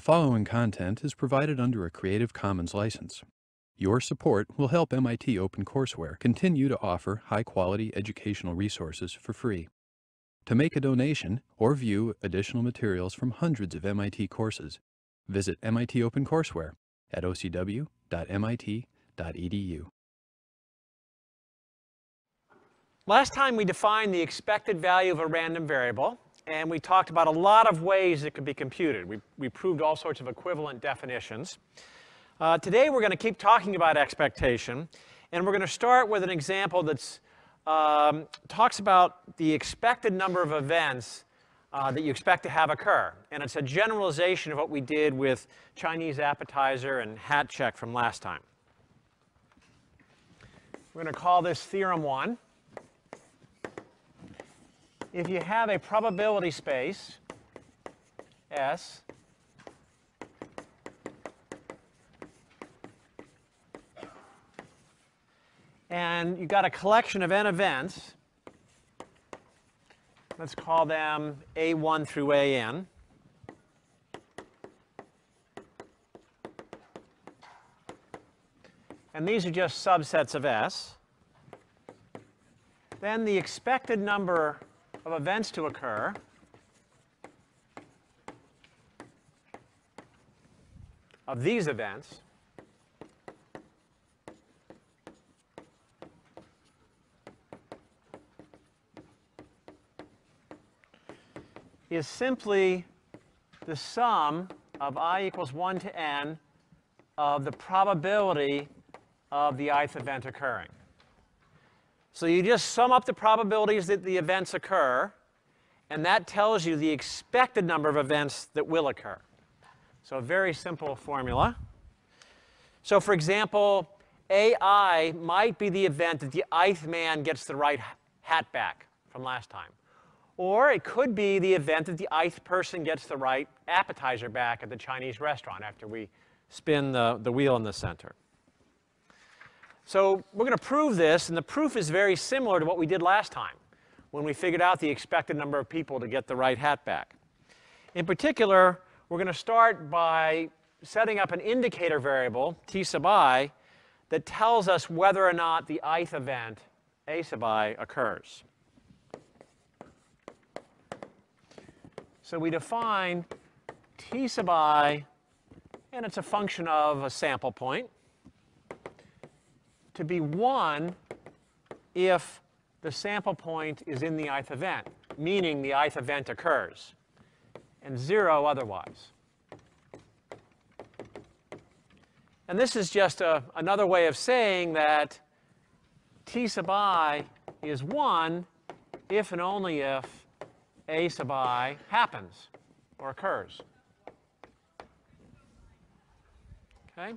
following content is provided under a Creative Commons license. Your support will help MIT OpenCourseware continue to offer high-quality educational resources for free. To make a donation or view additional materials from hundreds of MIT courses, visit MIT OpenCourseware at ocw.mit.edu. Last time we defined the expected value of a random variable, and we talked about a lot of ways it could be computed. We proved all sorts of equivalent definitions. Today we're going to keep talking about expectation, and we're going to start with an example that talks about the expected number of events that you expect to have occur. And it's a generalization of what we did with Chinese appetizer and hat check from last time. We're going to call this Theorem 1. If you have a probability space, S, and you've got a collection of n events, let's call them A1 through AN. And these are just subsets of S. Then the expected number of events to occur of these events is simply the sum of I equals 1 to n of the probability of the ith event occurring. So you just sum up the probabilities that the events occur, and that tells you the expected number of events that will occur. So a very simple formula. So for example, AI might be the event that the ith man gets the right hat back from last time. Or it could be the event that the ith person gets the right appetizer back at the Chinese restaurant after we spin the wheel in the center. So we're going to prove this, and the proof is very similar to what we did last time when we figured out the expected number of people to get the right hat back. In particular, we're going to start by setting up an indicator variable, t sub I, that tells us whether or not the ith event, a sub I, occurs. So we define t sub I, and it's a function of a sample point, to be 1 if the sample point is in the ith event, meaning the ith event occurs, and 0 otherwise. And this is just another way of saying that t sub I is 1 if and only if a sub I happens or occurs. Okay?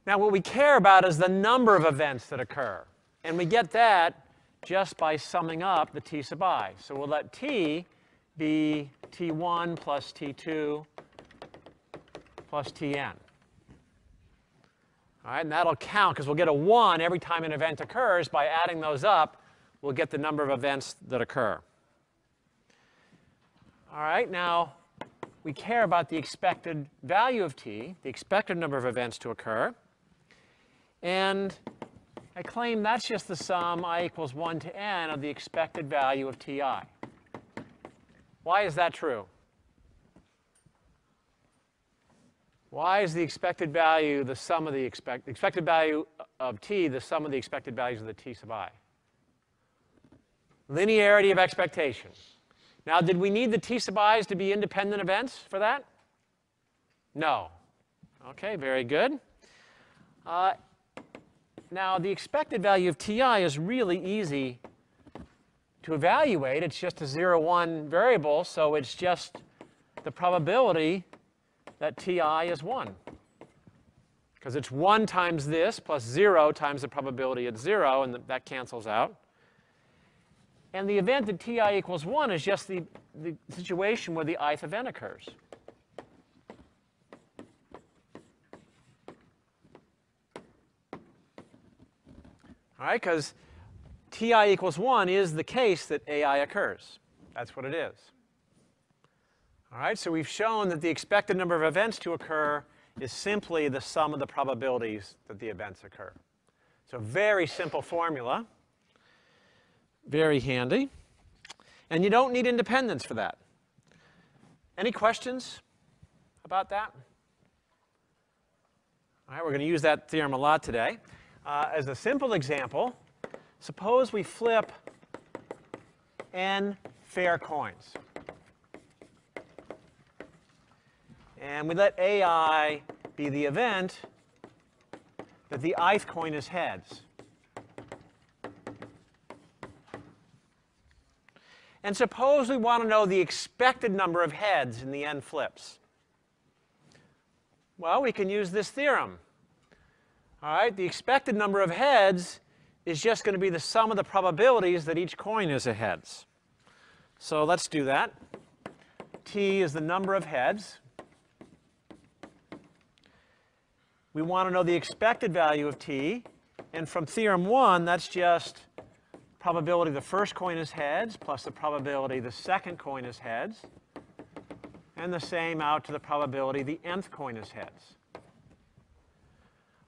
Now, what we care about is the number of events that occur. And we get that just by summing up the t sub I. So we'll let t be t1 plus t2 plus tn. All right, and that'll count, because we'll get a 1 every time an event occurs. By adding those up, we'll get the number of events that occur. All right, now we care about the expected value of t, the expected number of events to occur. And I claim that's just the sum I equals 1 to n of the expected value of ti. Why is that true? Why is the expected value the sum of the expected value of t the sum of the expected values of the t sub I? Linearity of expectation. Now, did we need the t sub i's to be independent events for that? No. OK, very good. Now, the expected value of ti is really easy to evaluate. It's just a 0, 1 variable, so it's just the probability that ti is 1. Because it's 1 times this plus 0 times the probability at 0, and that cancels out. And the event that ti equals 1 is just the situation where the ith event occurs. All right, because ti equals 1 is the case that ai occurs. That's what it is. All right, so we've shown that the expected number of events to occur is simply the sum of the probabilities that the events occur. So very simple formula, very handy. And you don't need independence for that. Any questions about that? All right, we're going to use that theorem a lot today. As a simple example, suppose we flip n fair coins. And we let AI be the event that the ith coin is heads. And suppose we want to know the expected number of heads in the n flips. Well, we can use this theorem. All right, the expected number of heads is just going to be the sum of the probabilities that each coin is a heads. So let's do that. T is the number of heads. We want to know the expected value of t. And from theorem 1, that's just probability the first coin is heads plus the probability the second coin is heads. And the same out to the probability the nth coin is heads.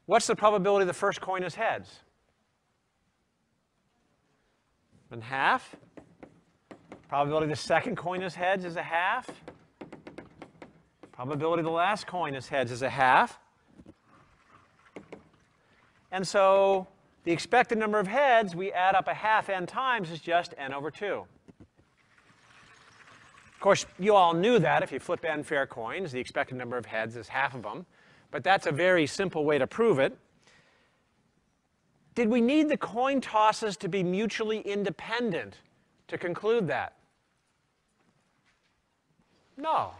What's the probability the first coin is heads? And half. Probability the second coin is heads is a half. Probability the last coin is heads is a half. And so the expected number of heads, we add up a half n times, is just n over 2. Of course, you all knew that if you flip n fair coins, the expected number of heads is half of them. But that's a very simple way to prove it. Did we need the coin tosses to be mutually independent to conclude that? No.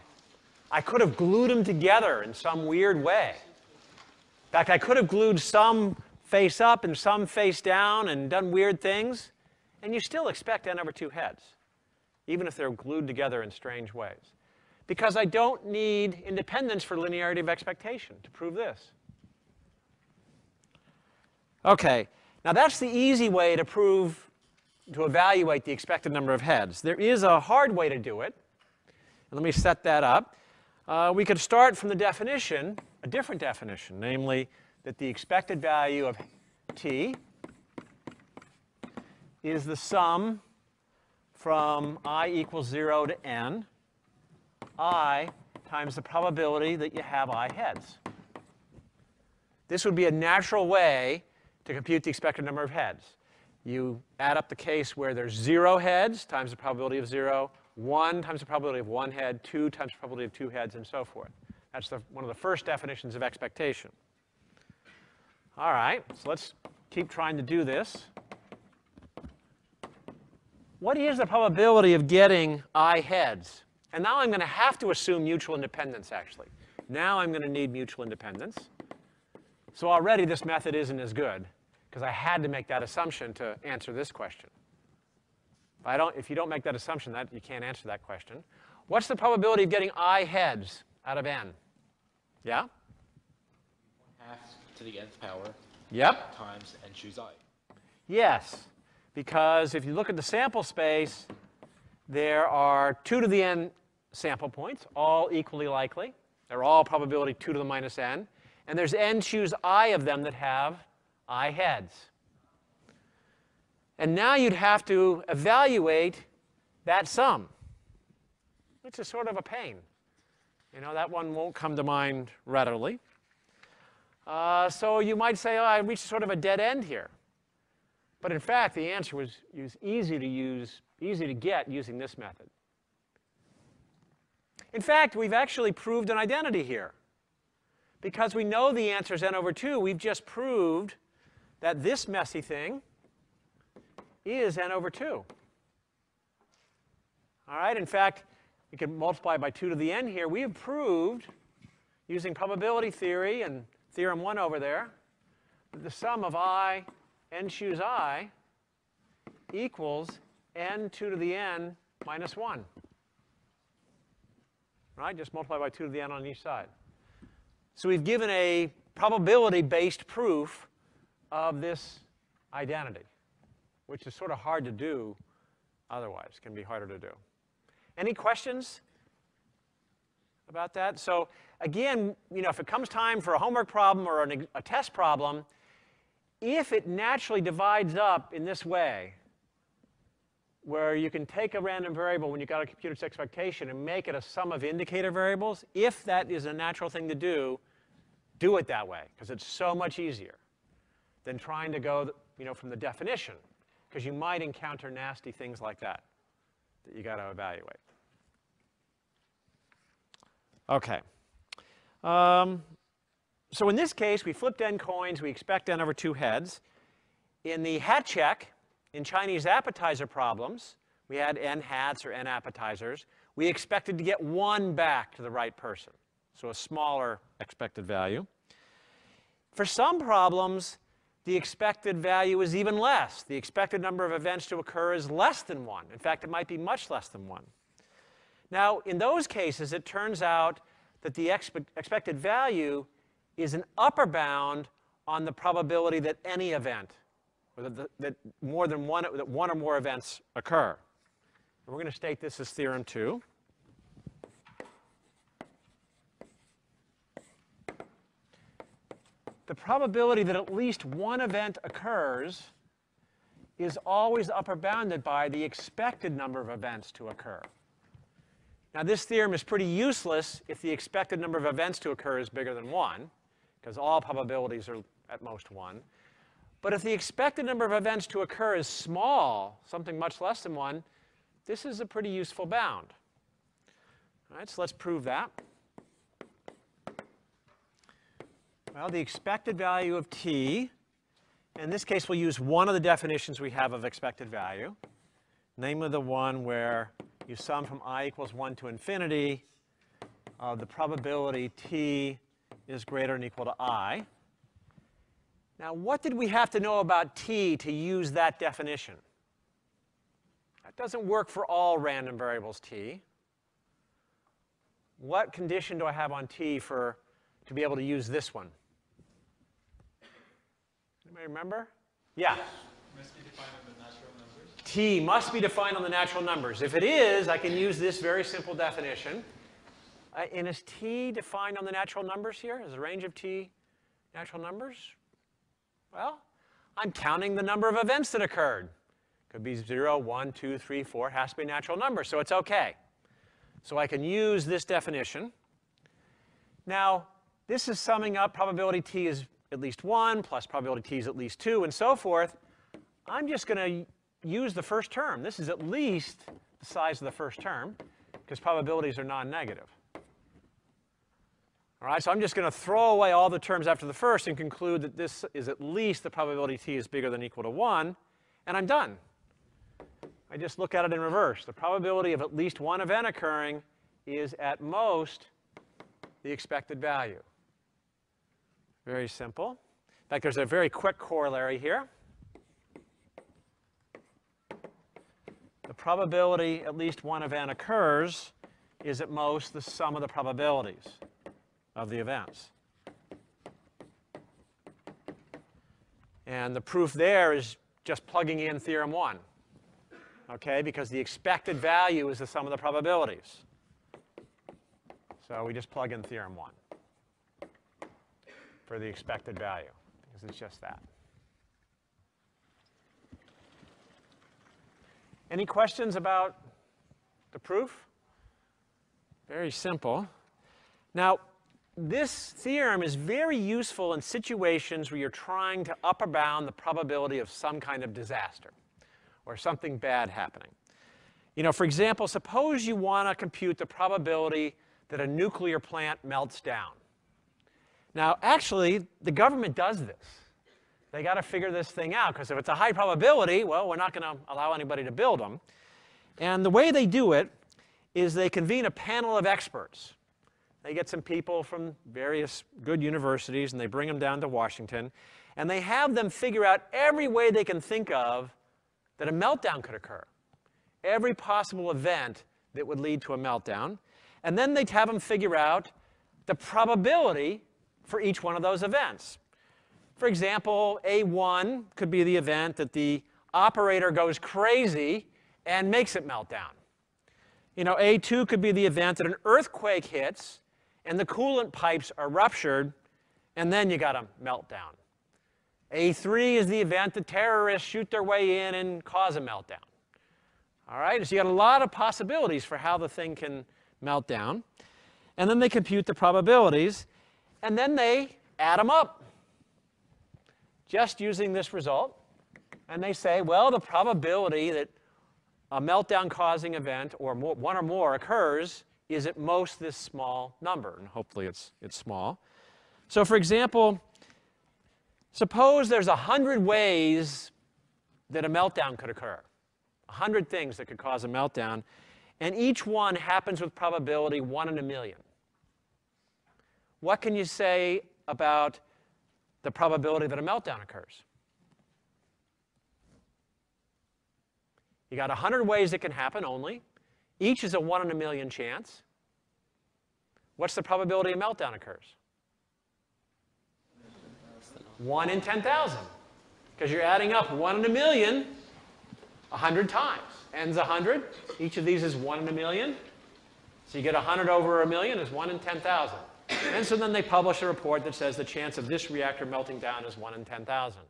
I could have glued them together in some weird way. In fact, I could have glued some face up and some face down and done weird things, and you still expect n over 2 heads, even if they're glued together in strange ways. Because I don't need independence for linearity of expectation to prove this. OK, now that's the easy way to prove, to evaluate the expected number of heads. There is a hard way to do it. And let me set that up. We could start from the definition, a different definition, namely that the expected value of t is the sum from I equals 0 to n, I times the probability that you have I heads. This would be a natural way to compute the expected number of heads. You add up the case where there's 0 heads times the probability of 0, 1 times the probability of 1 head, 2 times the probability of 2 heads, and so forth. That's one of the first definitions of expectation. All right, so let's keep trying to do this. What is the probability of getting I heads? And now I'm going to have to assume mutual independence, actually. Now I'm going to need mutual independence. So already this method isn't as good, because I had to make that assumption to answer this question. If you don't make that assumption, you can't answer that question. What's the probability of getting I heads out of n? Yeah? Half to the nth power. Yep. Times n choose I. Yes, because if you look at the sample space, there are 2 to the n sample points, all equally likely. They're all probability 2 to the minus n. And there's n choose I of them that have I heads. And now you'd have to evaluate that sum, which is sort of a pain. You know, that one won't come to mind readily. So you might say, oh, I reached sort of a dead end here. But in fact, the answer was easy to get using this method. In fact, we've actually proved an identity here. Because we know the answer is n over 2, we've just proved that this messy thing is n over 2. All right, in fact, we can multiply by 2 to the n here. We have proved, using probability theory and theorem 1 over there, that the sum of I, n choose I, equals n 2 to the n minus 1. Right, just multiply by 2 to the n on each side. So we've given a probability-based proof of this identity, which is sort of hard to do otherwise. Can be harder to do. Any questions about that? So again, if it comes time for a homework problem or a test problem, if it naturally divides up in this way, where you can take a random variable when you've got a computer's expectation and make it a sum of indicator variables, if that is a natural thing to do it that way, because it's so much easier than trying to go from the definition, because you might encounter nasty things like that you got to evaluate. OK. So in this case, we flipped n coins. We expect n over 2 heads. In the hat check, in Chinese appetizer problems, we had n hats or n appetizers. We expected to get 1 back to the right person, so a smaller expected value. For some problems, the expected value is even less. The expected number of events to occur is less than 1. In fact, it might be much less than 1. Now, in those cases, it turns out that the expected value is an upper bound on the probability that any event, or that one or more events occur. And we're going to state this as theorem 2. The probability that at least one event occurs is always upper bounded by the expected number of events to occur. Now, this theorem is pretty useless if the expected number of events to occur is bigger than 1, because all probabilities are at most 1. But if the expected number of events to occur is small, something much less than 1, this is a pretty useful bound. All right, so let's prove that. Well, the expected value of t, in this case, we'll use one of the definitions we have of expected value, namely the one where you sum from I equals 1 to infinity of the probability t is greater than or equal to I. Now, what did we have to know about t to use that definition? That doesn't work for all random variables t. What condition do I have on t to be able to use this one? Anybody remember? Yeah. Must be defined on the natural numbers. T must be defined on the natural numbers. If it is, I can use this very simple definition. And is t defined on the natural numbers here? Is the range of t natural numbers? Well, I'm counting the number of events that occurred. Could be 0, 1, 2, 3, 4. It has to be a natural number, so it's OK. So I can use this definition. Now, this is summing up probability t is at least 1 plus probability t is at least 2, and so forth. I'm just going to use the first term. This is at least the size of the first term, because probabilities are non-negative. All right, so I'm just going to throw away all the terms after the first and conclude that this is at least the probability t is bigger than or equal to 1, and I'm done. I just look at it in reverse. The probability of at least one event occurring is at most the expected value. Very simple. In fact, there's a very quick corollary here. The probability at least one event occurs is at most the sum of the probabilities of the events. And the proof there is just plugging in theorem 1, OK? Because the expected value is the sum of the probabilities. So we just plug in theorem 1 for the expected value, because it's just that. Any questions about the proof? Very simple. Now, this theorem is very useful in situations where you're trying to upper bound the probability of some kind of disaster or something bad happening. For example, suppose you want to compute the probability that a nuclear plant melts down. Now, actually, the government does this. They got to figure this thing out, because if it's a high probability, well, we're not going to allow anybody to build them. And the way they do it is they convene a panel of experts. They get some people from various good universities, and they bring them down to Washington. And they have them figure out every way they can think of that a meltdown could occur, every possible event that would lead to a meltdown. And then they'd have them figure out the probability for each one of those events. For example, A1 could be the event that the operator goes crazy and makes it melt down. You know, A2 could be the event that an earthquake hits and the coolant pipes are ruptured, and then you got a meltdown. A3 is the event that terrorists shoot their way in and cause a meltdown. All right, so you got a lot of possibilities for how the thing can melt down. And then they compute the probabilities, and then they add them up, just using this result. And they say, well, the probability that a meltdown-causing event, or one or more, occurs is at most this small number. And hopefully it's small. So for example, suppose there's 100 ways that a meltdown could occur. 100 things that could cause a meltdown. And each one happens with probability 1 in a million. What can you say about the probability that a meltdown occurs? You got 100 ways it can happen only. Each is a 1 in a million chance. What's the probability a meltdown occurs? 1 in 10,000. Because you're adding up 1 in a million 100 times. N's 100. Each of these is 1 in a million. So you get 100 over a million is 1 in 10,000. And so then they publish a report that says the chance of this reactor melting down is 1 in 10,000.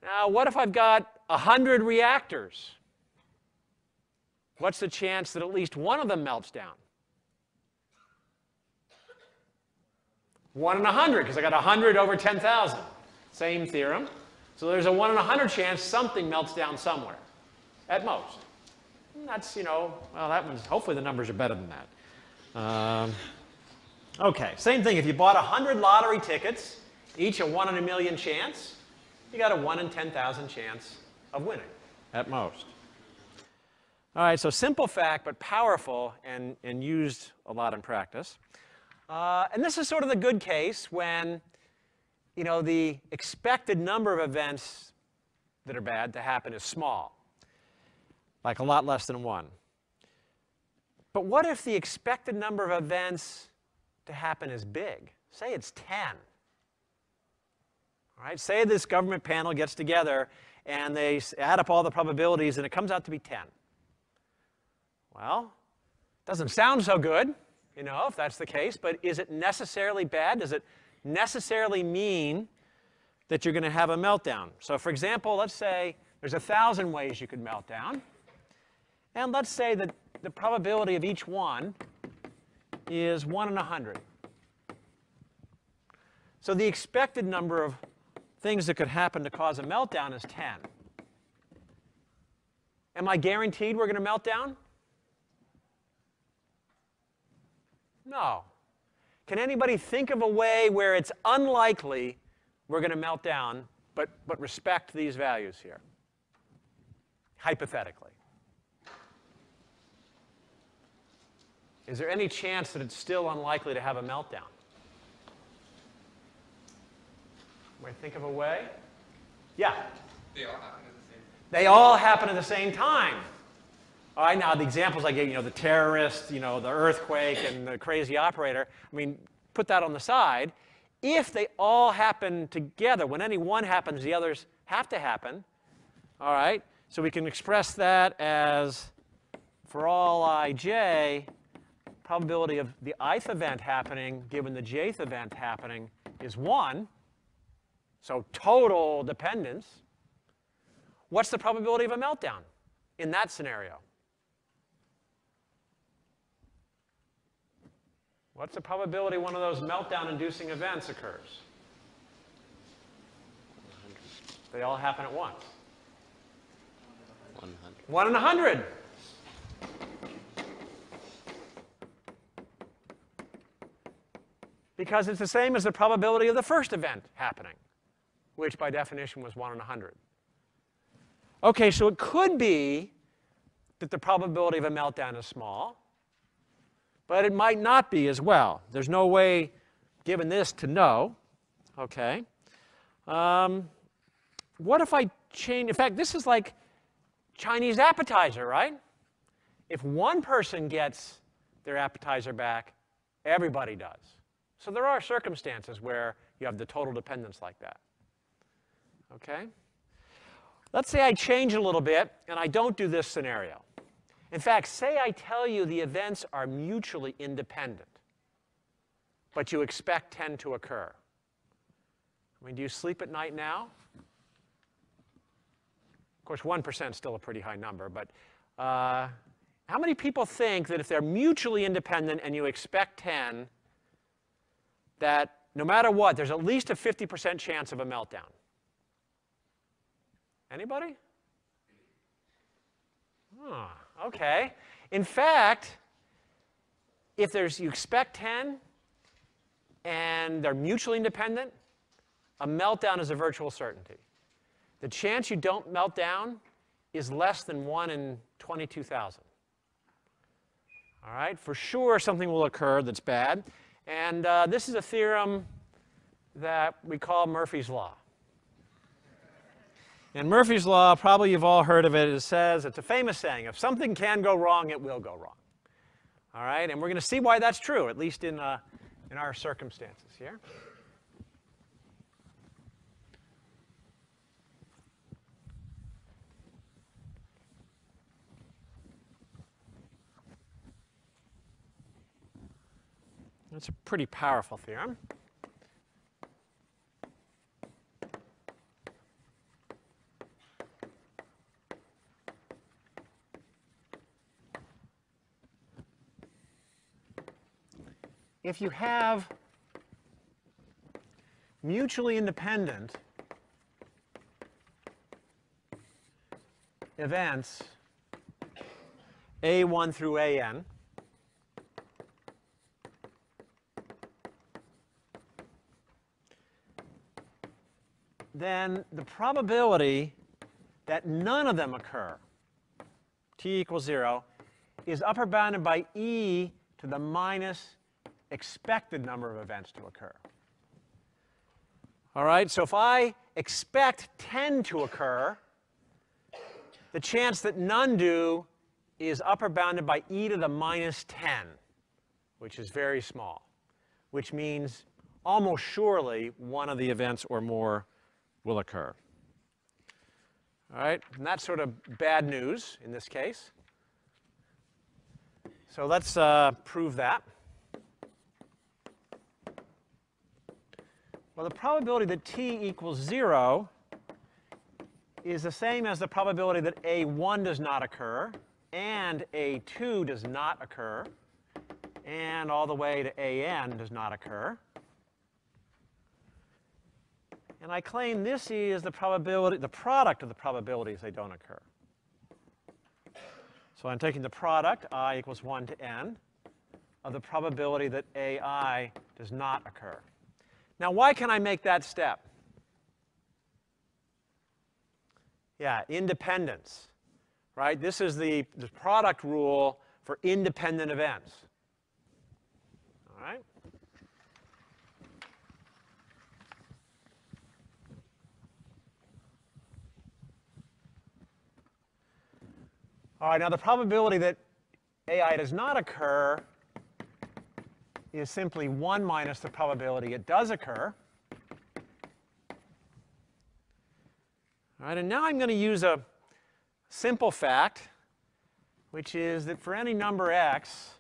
Now, what if I've got 100 reactors? What's the chance that at least one of them melts down? 1 in 100, because I got 100 over 10,000. Same theorem. So there's a 1 in 100 chance something melts down somewhere, at most. And that's, you know, well, that one's, hopefully the numbers are better than that. OK, same thing. If you bought 100 lottery tickets, each a 1 in a million chance, you got a 1 in 10,000 chance of winning, at most. All right, so simple fact, but powerful and used a lot in practice. And this is sort of the good case when, you know, the expected number of events that are bad to happen is small, like a lot less than 1. But what if the expected number of events to happen is big? Say it's 10. All right, say this government panel gets together and they add up all the probabilities and it comes out to be 10. Well, doesn't sound so good, you know, if that's the case, but is it necessarily bad? Does it necessarily mean that you're going to have a meltdown? So for example, let's say there's 1,000 ways you could melt down. And let's say that the probability of each one is 1 in 100. So the expected number of things that could happen to cause a meltdown is 10. Am I guaranteed we're going to melt down? No. Can anybody think of a way where it's unlikely we're going to melt down, but respect these values here? Hypothetically. Is there any chance that it's still unlikely to have a meltdown? Can I think of a way? Yeah? They all happen at the same time. They all happen at the same time. All right, now the examples I gave, you know, the terrorist, you know, the earthquake, and the crazy operator, I mean, put that on the side. If they all happen together, when any one happens, the others have to happen. All right, so we can express that as, for all ij, probability of the ith event happening given the jth event happening is 1. So total dependence. What's the probability of a meltdown in that scenario? What's the probability one of those meltdown-inducing events occurs? 100. They all happen at once. 100. 1 in 100. Because it's the same as the probability of the first event happening, which by definition was 1 in 100. OK, so it could be that the probability of a meltdown is small. But it might not be as well. There's no way, given this, to know. OK. What if I change? In fact, this is like Chinese appetizer, right? If one person gets their appetizer back, everybody does. So there are circumstances where you have the total dependence like that. OK? Let's say I change a little bit, and I don't do this scenario. In fact, say I tell you the events are mutually independent, but you expect 10 to occur. I mean, do you sleep at night now? Of course, 1% is still a pretty high number, but how many people think that if they're mutually independent and you expect 10, that no matter what, there's at least a 50% chance of a meltdown? Anybody? Oh, okay. In fact, if you expect 10 and they're mutually independent, a meltdown is a virtual certainty. The chance you don't melt down is less than 1 in 22,000. All right? For sure, something will occur that's bad. And this is a theorem that we call Murphy's Law. And Murphy's Law, probably you've all heard of it. It says, it's a famous saying, if something can go wrong, it will go wrong. All right? And we're going to see why that's true, at least in our circumstances here. That's a pretty powerful theorem. If you have mutually independent events A1 through AN, then the probability that none of them occur, t equals 0, is upper bounded by e to the minus expected number of events to occur. All right, so if I expect 10 to occur, the chance that none do is upper bounded by e to the minus 10, which is very small, which means almost surely one of the events or more will occur. All right, and that's sort of bad news in this case. So let's prove that. Well, the probability that t equals 0 is the same as the probability that A1 does not occur, and A2 does not occur, and all the way to AN does not occur. And I claim this is the probability, the product of the probabilities they don't occur. So I'm taking the product, I equals 1 to n, of the probability that AI does not occur. Now, why can I make that step? Yeah, independence, right? This is the product rule for independent events. All right? All right, now the probability that AI does not occur is simply 1 minus the probability it does occur. All right, and now I'm going to use a simple fact, which is that for any number x,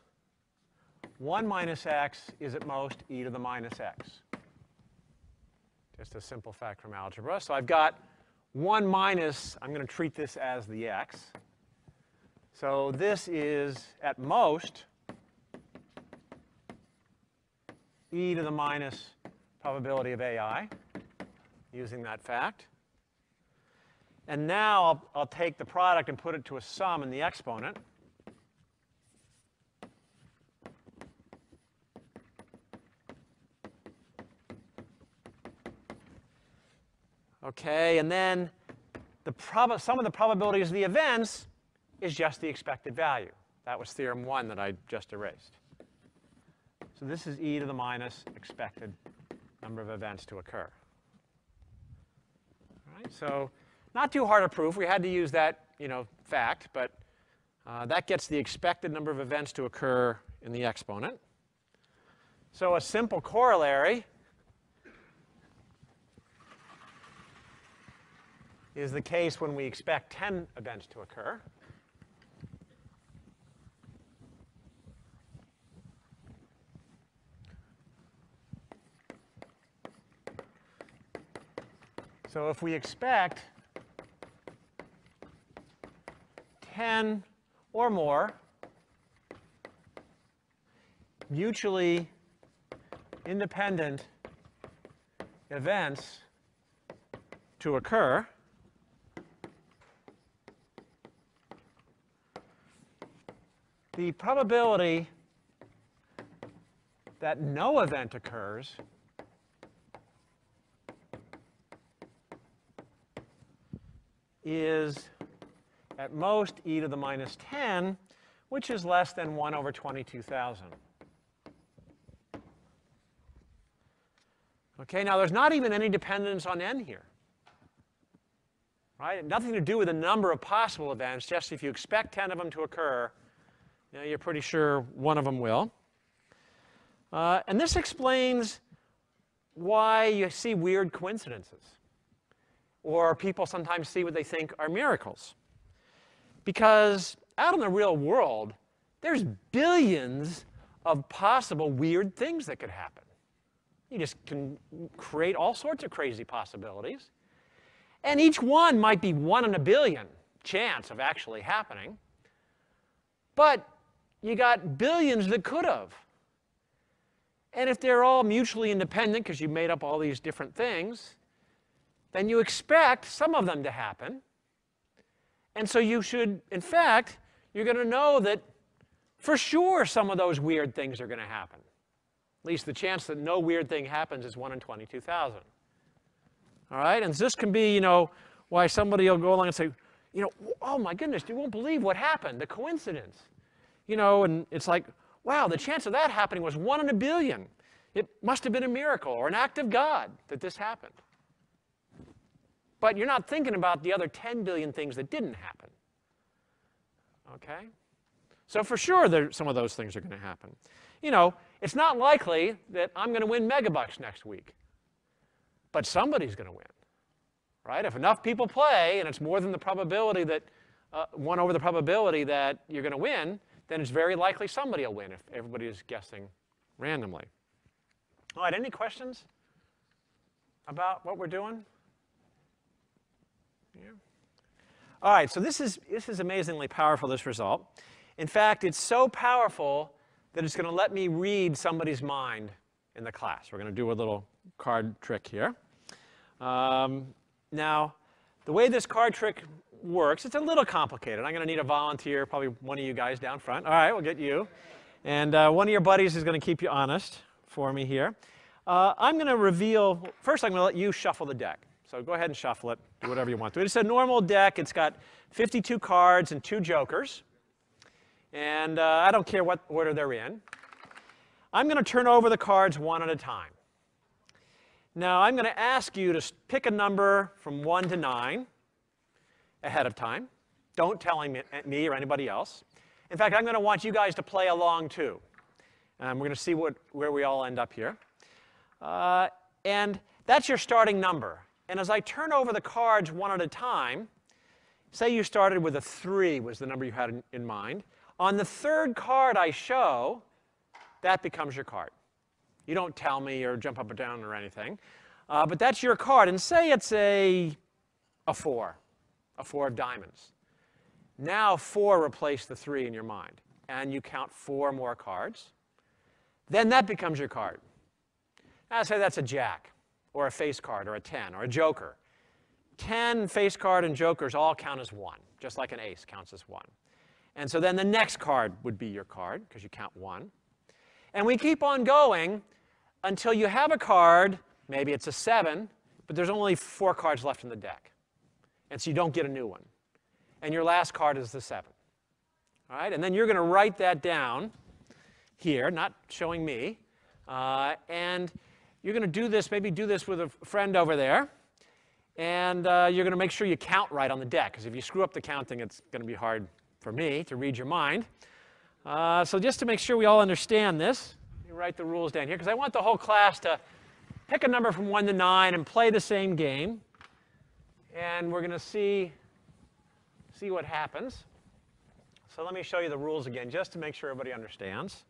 1 minus x is at most e to the minus x. Just a simple fact from algebra. So I've got 1 minus, I'm going to treat this as the x. So this is at most e to the minus probability of AI, using that fact. And now I'll take the product and put it to a sum in the exponent. Okay, and then the sum of the probabilities of the events is just the expected value. That was theorem 1 that I just erased. So this is e to the minus expected number of events to occur. All right, so not too hard a proof. We had to use that, fact, but that gets the expected number of events to occur in the exponent. So a simple corollary is the case when we expect 10 events to occur. So if we expect 10 or more mutually independent events to occur, the probability that no event occurs is at most e to the minus 10, which is less than 1 over 22,000. Okay, now there's not even any dependence on n here. Right? Nothing to do with the number of possible events, just if you expect 10 of them to occur, you know, you're pretty sure one of them will. And this explains why you see weird coincidences, or people sometimes see what they think are miracles. Because out in the real world, there's billions of possible weird things that could happen. You just can create all sorts of crazy possibilities. And each one might be 1 in a billion chance of actually happening. But you got billions that could have. And if they're all mutually independent, because you made up all these different things, then you expect some of them to happen. And so you should, in fact, you're going to know that for sure some of those weird things are going to happen. At least the chance that no weird thing happens is 1 in 22,000. All right? And this can be, you know, why somebody will go along and say, you know, oh my goodness, you won't believe what happened, the coincidence. You know, and it's like, wow, the chance of that happening was 1 in a billion. It must have been a miracle or an act of God that this happened. But you're not thinking about the other 10 billion things that didn't happen. Okay? So for sure, some of those things are going to happen. You know, it's not likely that I'm going to win megabucks next week. But somebody's going to win. Right? If enough people play, and it's more than the probability that, 1 over the probability that you're going to win, then it's very likely somebody will win if everybody is guessing randomly. All right, any questions about what we're doing? Yeah. All right, so this is amazingly powerful, this result. In fact, it's so powerful that it's going to let me read somebody's mind in the class. We're going to do a little card trick here. Now, the way this card trick works, it's a little complicated. I'm going to need a volunteer, probably one of you guys down front. All right, we'll get you. And one of your buddies is going to keep you honest for me here. I'm going to reveal, first I'm going to let you shuffle the deck. So go ahead and shuffle it, do whatever you want to. It's a normal deck. It's got 52 cards and 2 jokers. And I don't care what order they're in. I'm going to turn over the cards one at a time. Now, I'm going to ask you to pick a number from 1 to 9 ahead of time. Don't tell me or anybody else. In fact, I'm going to want you guys to play along, too. We're going to see where we all end up here. And that's your starting number. And as I turn over the cards one at a time, say you started with a 3 was the number you had in mind. On the 3rd card I show, that becomes your card. You don't tell me or jump up or down or anything. But that's your card. And say it's a 4 of diamonds. Now 4 replace the 3 in your mind. And you count 4 more cards. Then that becomes your card. Now say that's a jack, or a face card, or a 10, or a joker. 10 face card and jokers all count as 1, just like an ace counts as 1. And so then the next card would be your card, because you count 1. And we keep on going until you have a card, maybe it's a 7, but there's only 4 cards left in the deck. And so you don't get a new one. And your last card is the 7. All right? And then you're going to write that down here, not showing me. And you're going to do this, maybe do this with a friend over there. And you're going to make sure you count right on the deck, because if you screw up the counting, it's going to be hard for me to read your mind. So just to make sure we all understand this, let me write the rules down here, because I want the whole class to pick a number from 1 to 9 and play the same game. And we're going to see what happens. So let me show you the rules again, just to make sure everybody understands.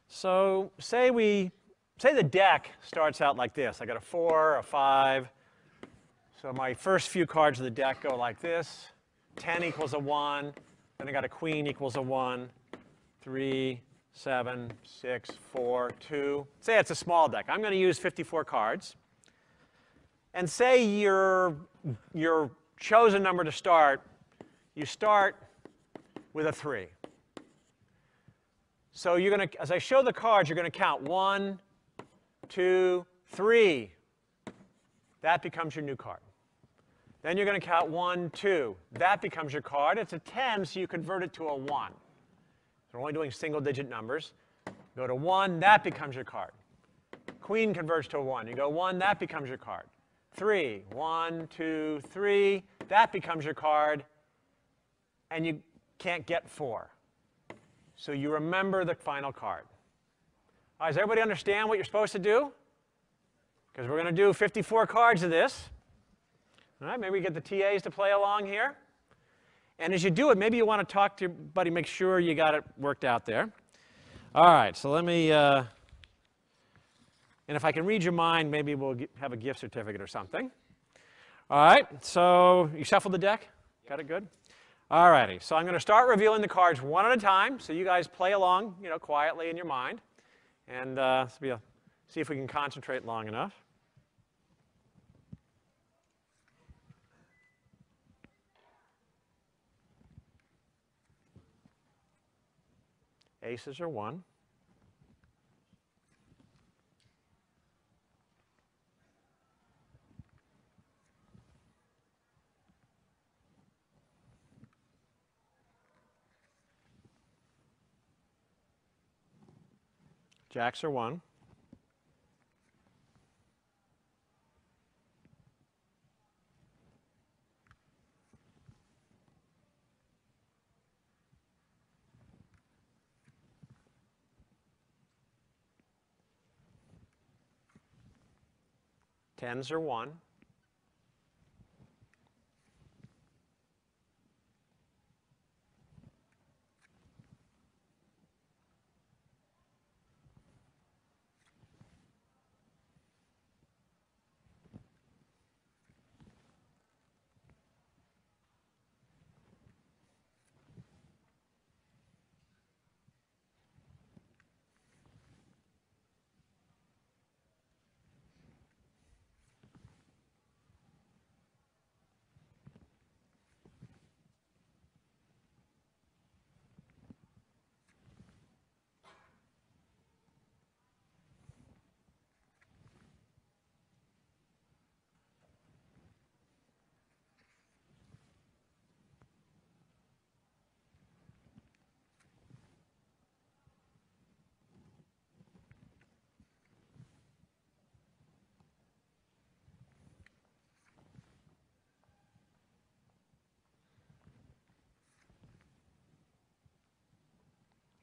So say we say the deck starts out like this. I got a 4, a 5. So my first few cards of the deck go like this. 10 equals a 1. Then I got a queen equals a 1. 3, 7, 6, 4, 2. Say it's a small deck. I'm going to use 54 cards. And say your chosen number to start, you start with a 3. So you're going to, as I show the cards, you're going to count 1, 2, 3. That becomes your new card. Then you're going to count 1, 2. That becomes your card. It's a 10, so you convert it to a 1. We're only doing single-digit numbers. Go to 1, that becomes your card. Queen converts to a 1. You go 1, that becomes your card. 3, 1, 2, 3. That becomes your card. And you can't get 4. So you remember the final card. All right, does everybody understand what you're supposed to do? Because we're going to do 54 cards of this. All right, maybe we get the TAs to play along here. And as you do it, maybe you want to talk to your buddy, make sure you got it worked out there. All right, so let me, and if I can read your mind, maybe we'll have a gift certificate or something. All right, so you shuffled the deck? Got it good? All righty, so I'm going to start revealing the cards one at a time, so you guys play along, quietly in your mind. And see if we can concentrate long enough. Aces are 1. Jacks are 1. Tens are 1.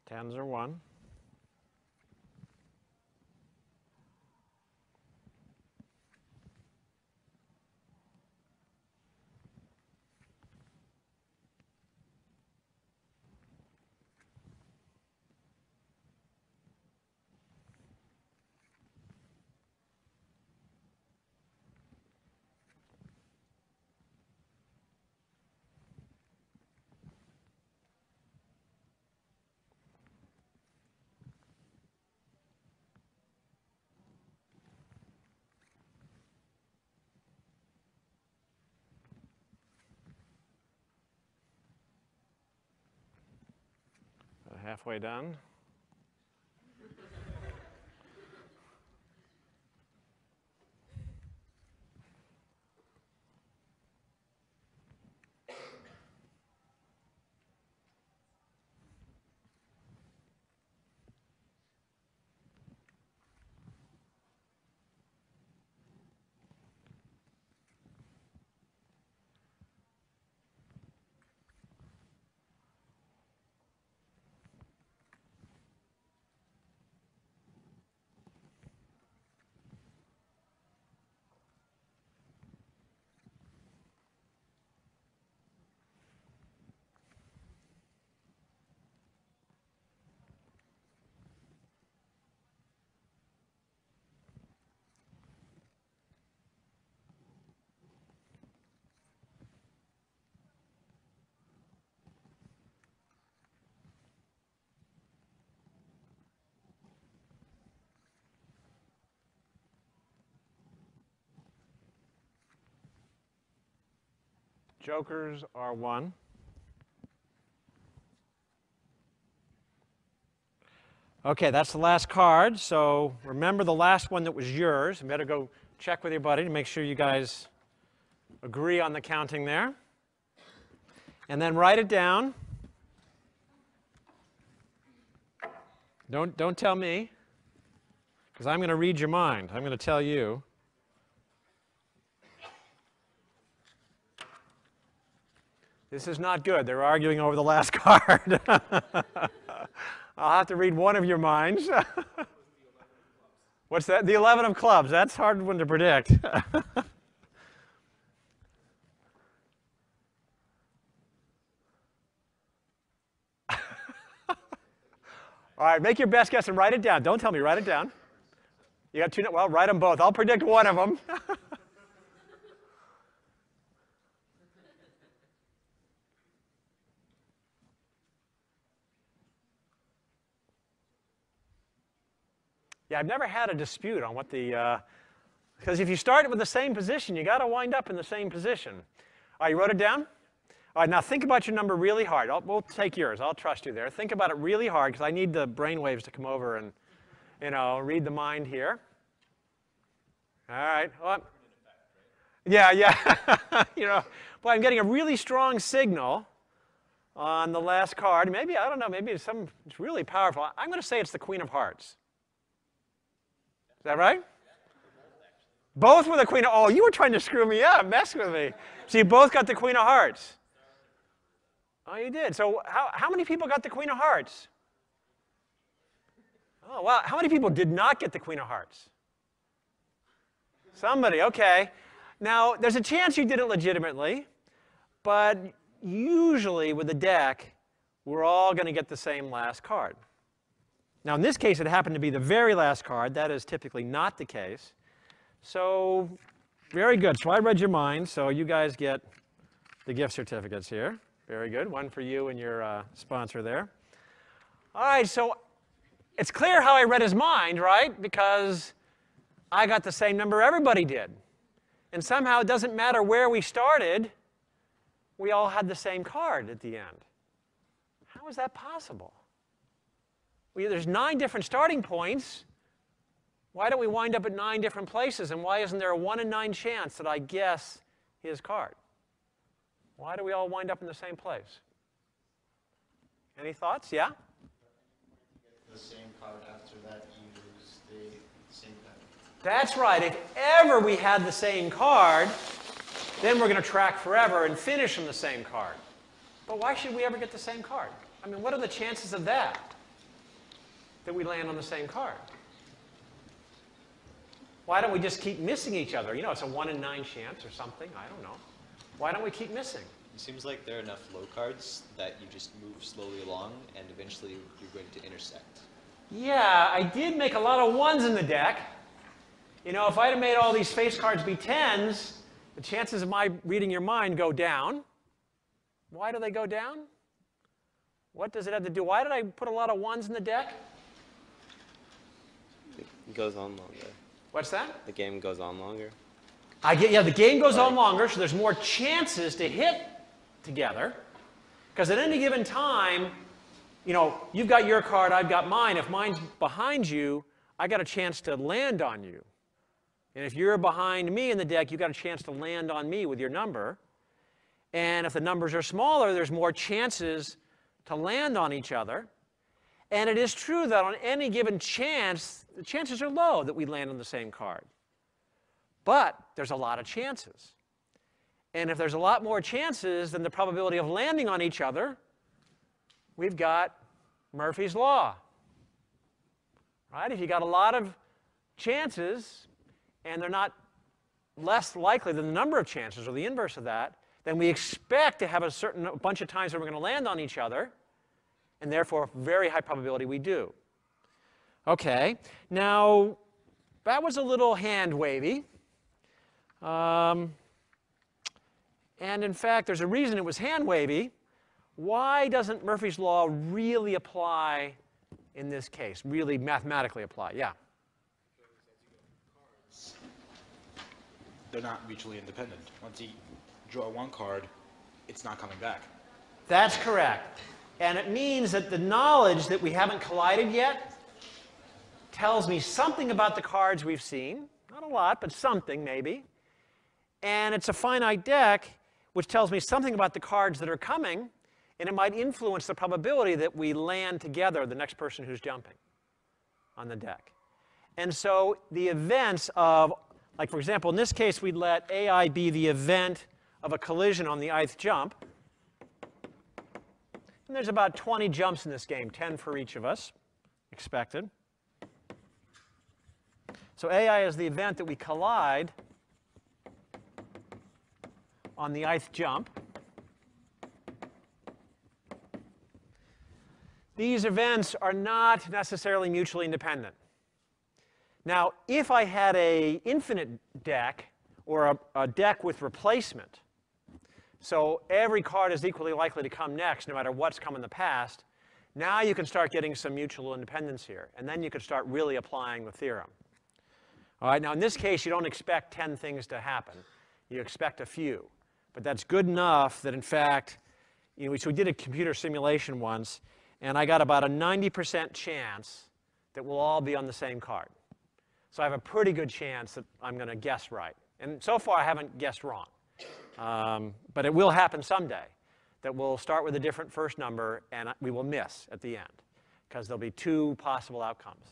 Tens are 1. Halfway done. Jokers are 1. Okay, that's the last card. So remember the last one that was yours. You better go check with your buddy to make sure you guys agree on the counting there. And then write it down. Don't tell me, because I'm going to read your mind. I'm going to tell you. This is not good. They're arguing over the last card. I'll have to read one of your minds. What's that? The 11 of clubs. That's a hard one to predict. All right, make your best guess and write it down. Don't tell me, write it down. You got 2, well, write them both. I'll predict one of them. Yeah, I've never had a dispute on what the, because if you start with the same position, you got to wind up in the same position. All right, you wrote it down? All right, now think about your number really hard. We'll take yours. I'll trust you there. Think about it really hard, because I need the brain waves to come over and, read the mind here. All right. Well, yeah. Boy, I'm getting a really strong signal on the last card. Maybe, I don't know, maybe it's really powerful. I'm going to say it's the Queen of Hearts. Is that right? Both were the Queen of, oh, you were trying to screw me up, mess with me. So you both got the Queen of Hearts. Oh, you did. So how many people got the Queen of Hearts? Oh, wow. How many people did not get the Queen of Hearts? Somebody, okay. Now, there's a chance you did it legitimately, but usually with the deck, we're all going to get the same last card. Now, in this case, it happened to be the very last card. That is typically not the case. So, very good. So I read your mind, so you guys get the gift certificates here. Very good. One for you and your sponsor there. All right, so it's clear how I read his mind, right? Because I got the same number everybody did. And somehow it doesn't matter where we started, we all had the same card at the end. How is that possible? There's 9 different starting points. Why don't we wind up at 9 different places? And why isn't there a 1 in 9 chance that I guess his card? Why do we all wind up in the same place? Any thoughts? Yeah? The same card after that, you use the same card. That's right. If ever we had the same card, then we're going to track forever and finish on the same card. But why should we ever get the same card? I mean, what are the chances of that we land on the same card? Why don't we just keep missing each other? It's a 1 in 9 chance or something. I don't know. Why don't we keep missing? It seems like there are enough low cards that you just move slowly along, and eventually you're going to intersect. Yeah, I did make a lot of 1s in the deck. If I'd have made all these face cards be 10s, the chances of my reading your mind go down. Why do they go down? What does it have to do? Why did I put a lot of 1s in the deck? It goes on longer. What's that? The game goes on longer. Yeah, the game goes on longer, so there's more chances to hit together. Because at any given time, you've got your card, I've got mine. If mine's behind you, I got a chance to land on you. And if you're behind me in the deck, you've got a chance to land on me with your number. And if the numbers are smaller, there's more chances to land on each other. And it is true that on any given chance, the chances are low that we land on the same card. But there's a lot of chances. And if there's a lot more chances than the probability of landing on each other, we've got Murphy's Law. Right? If you got a lot of chances, and they're not less likely than the number of chances, or the inverse of that, then we expect to have a bunch of times where we're going to land on each other, and therefore, very high probability we do. Okay, now, that was a little hand-wavy. And in fact, there's a reason it was hand-wavy. Why doesn't Murphy's Law really apply in this case, really mathematically apply? Yeah? They're not mutually independent. Once you draw one card, it's not coming back. That's correct. And it means that the knowledge that we haven't collided yet tells me something about the cards we've seen. Not a lot, but something maybe. And it's a finite deck, which tells me something about the cards that are coming, and it might influence the probability that we land together, the next person who's jumping on the deck. And so the events of, like for example, in this case, we'd let AI be the event of a collision on the ith jump. And there's about 20 jumps in this game, 10 for each of us, expected. So AI is the event that we collide on the ith jump. These events are not necessarily mutually independent. Now, if I had an infinite deck, or a deck with replacement, so every card is equally likely to come next no matter what's come in the past, now you can start getting some mutual independence here. And then you can start really applying the theorem. All right, now in this case, you don't expect 10 things to happen. You expect a few. But that's good enough that, in fact, so we did a computer simulation once, and I got about a 90% chance that we'll all be on the same card. So I have a pretty good chance that I'm going to guess right. And so far, I haven't guessed wrong. But it will happen someday that we'll start with a different first number, and we will miss at the end, because there'll be 2 possible outcomes,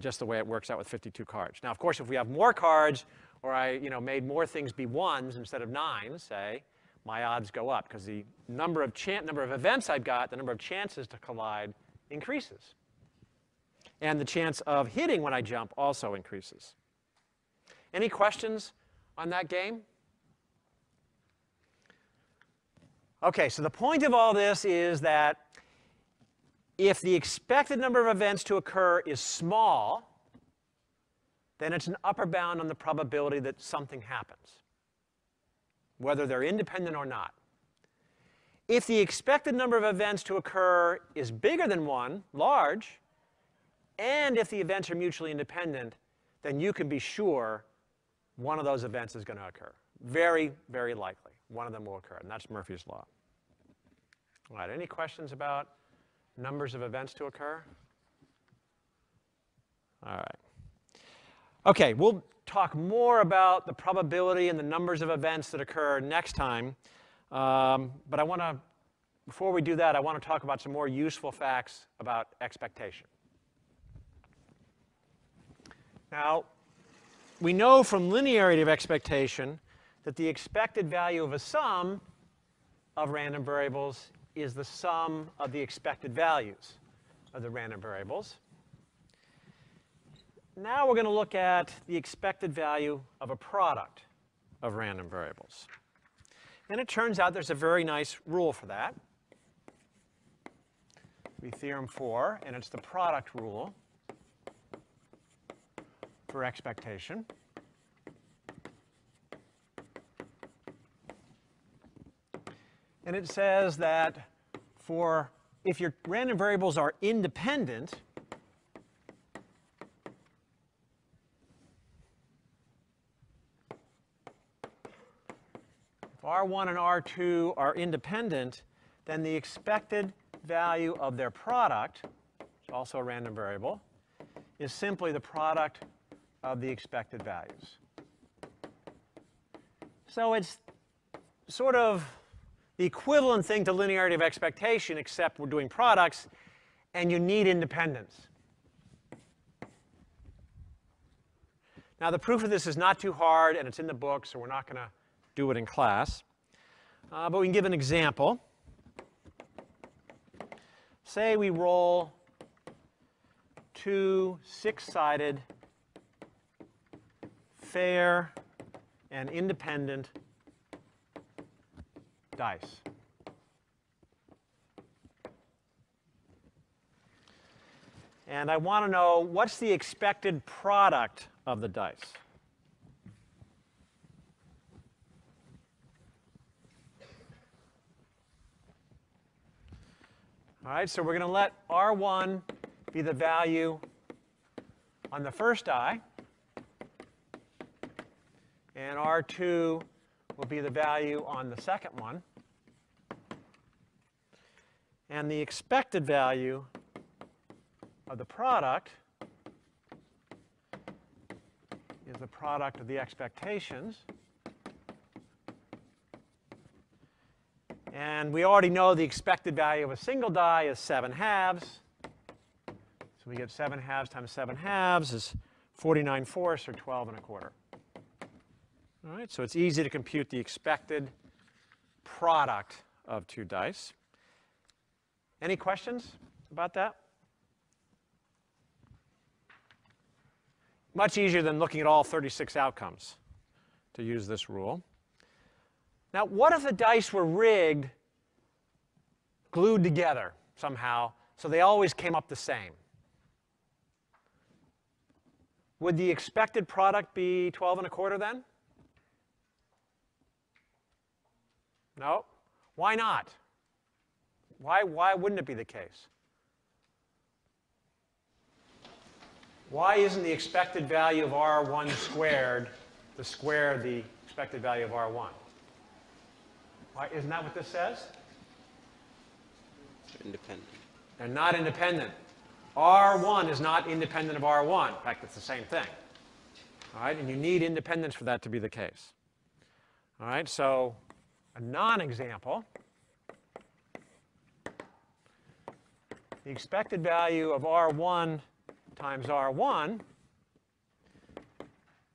just the way it works out with 52 cards. Now, of course, if we have more cards, or I made more things be 1s instead of 9s, say, my odds go up, because the number of events I've got, the number of chances to collide, increases. And the chance of hitting when I jump also increases. Any questions on that game? OK, so the point of all this is that if the expected number of events to occur is small, then it's an upper bound on the probability that something happens, whether they're independent or not. If the expected number of events to occur is bigger than 1, large, and if the events are mutually independent, then you can be sure one of those events is going to occur. Very, very likely. One of them will occur, and that's Murphy's law. All right, any questions about numbers of events to occur? All right. OK, we'll talk more about the probability and the numbers of events that occur next time. But before we do that, I want to talk about some more useful facts about expectation. Now, we know from linearity of expectation that the expected value of a sum of random variables is the sum of the expected values of the random variables. Now we're going to look at the expected value of a product of random variables. And it turns out there's a very nice rule for that. We theorem 4, and it's the product rule for expectation. And it says that if your random variables are independent, if R1 and R2 are independent, then the expected value of their product, which is also a random variable, is simply the product of the expected values. So it's sort of the equivalent thing to linearity of expectation, except we're doing products, and you need independence. Now, the proof of this is not too hard, and it's in the book, so we're not going to do it in class. But we can give an example. Say we roll 2 6-sided, fair, and independent dice. And I want to know what's the expected product of the dice. All right, so we're going to let R1 be the value on the first die, and R2 will be the value on the second one. And the expected value of the product is the product of the expectations. And we already know the expected value of a single die is 7/2. So we get 7/2 times 7/2 is 49/4 or 12 1/4. All right, so it's easy to compute the expected product of two dice. Any questions about that? Much easier than looking at all 36 outcomes to use this rule. Now, what if the dice were rigged, glued together somehow, so they always came up the same? Would the expected product be 12 1/4 then? No? Why not? Why wouldn't it be the case? Why isn't the expected value of R1 squared the square of the expected value of R1? Why, isn't that what this says? Independent. They're not independent. R1 is not independent of R1. In fact, it's the same thing. All right, and you need independence for that to be the case. All right, so a non-example. The expected value of R1 times R1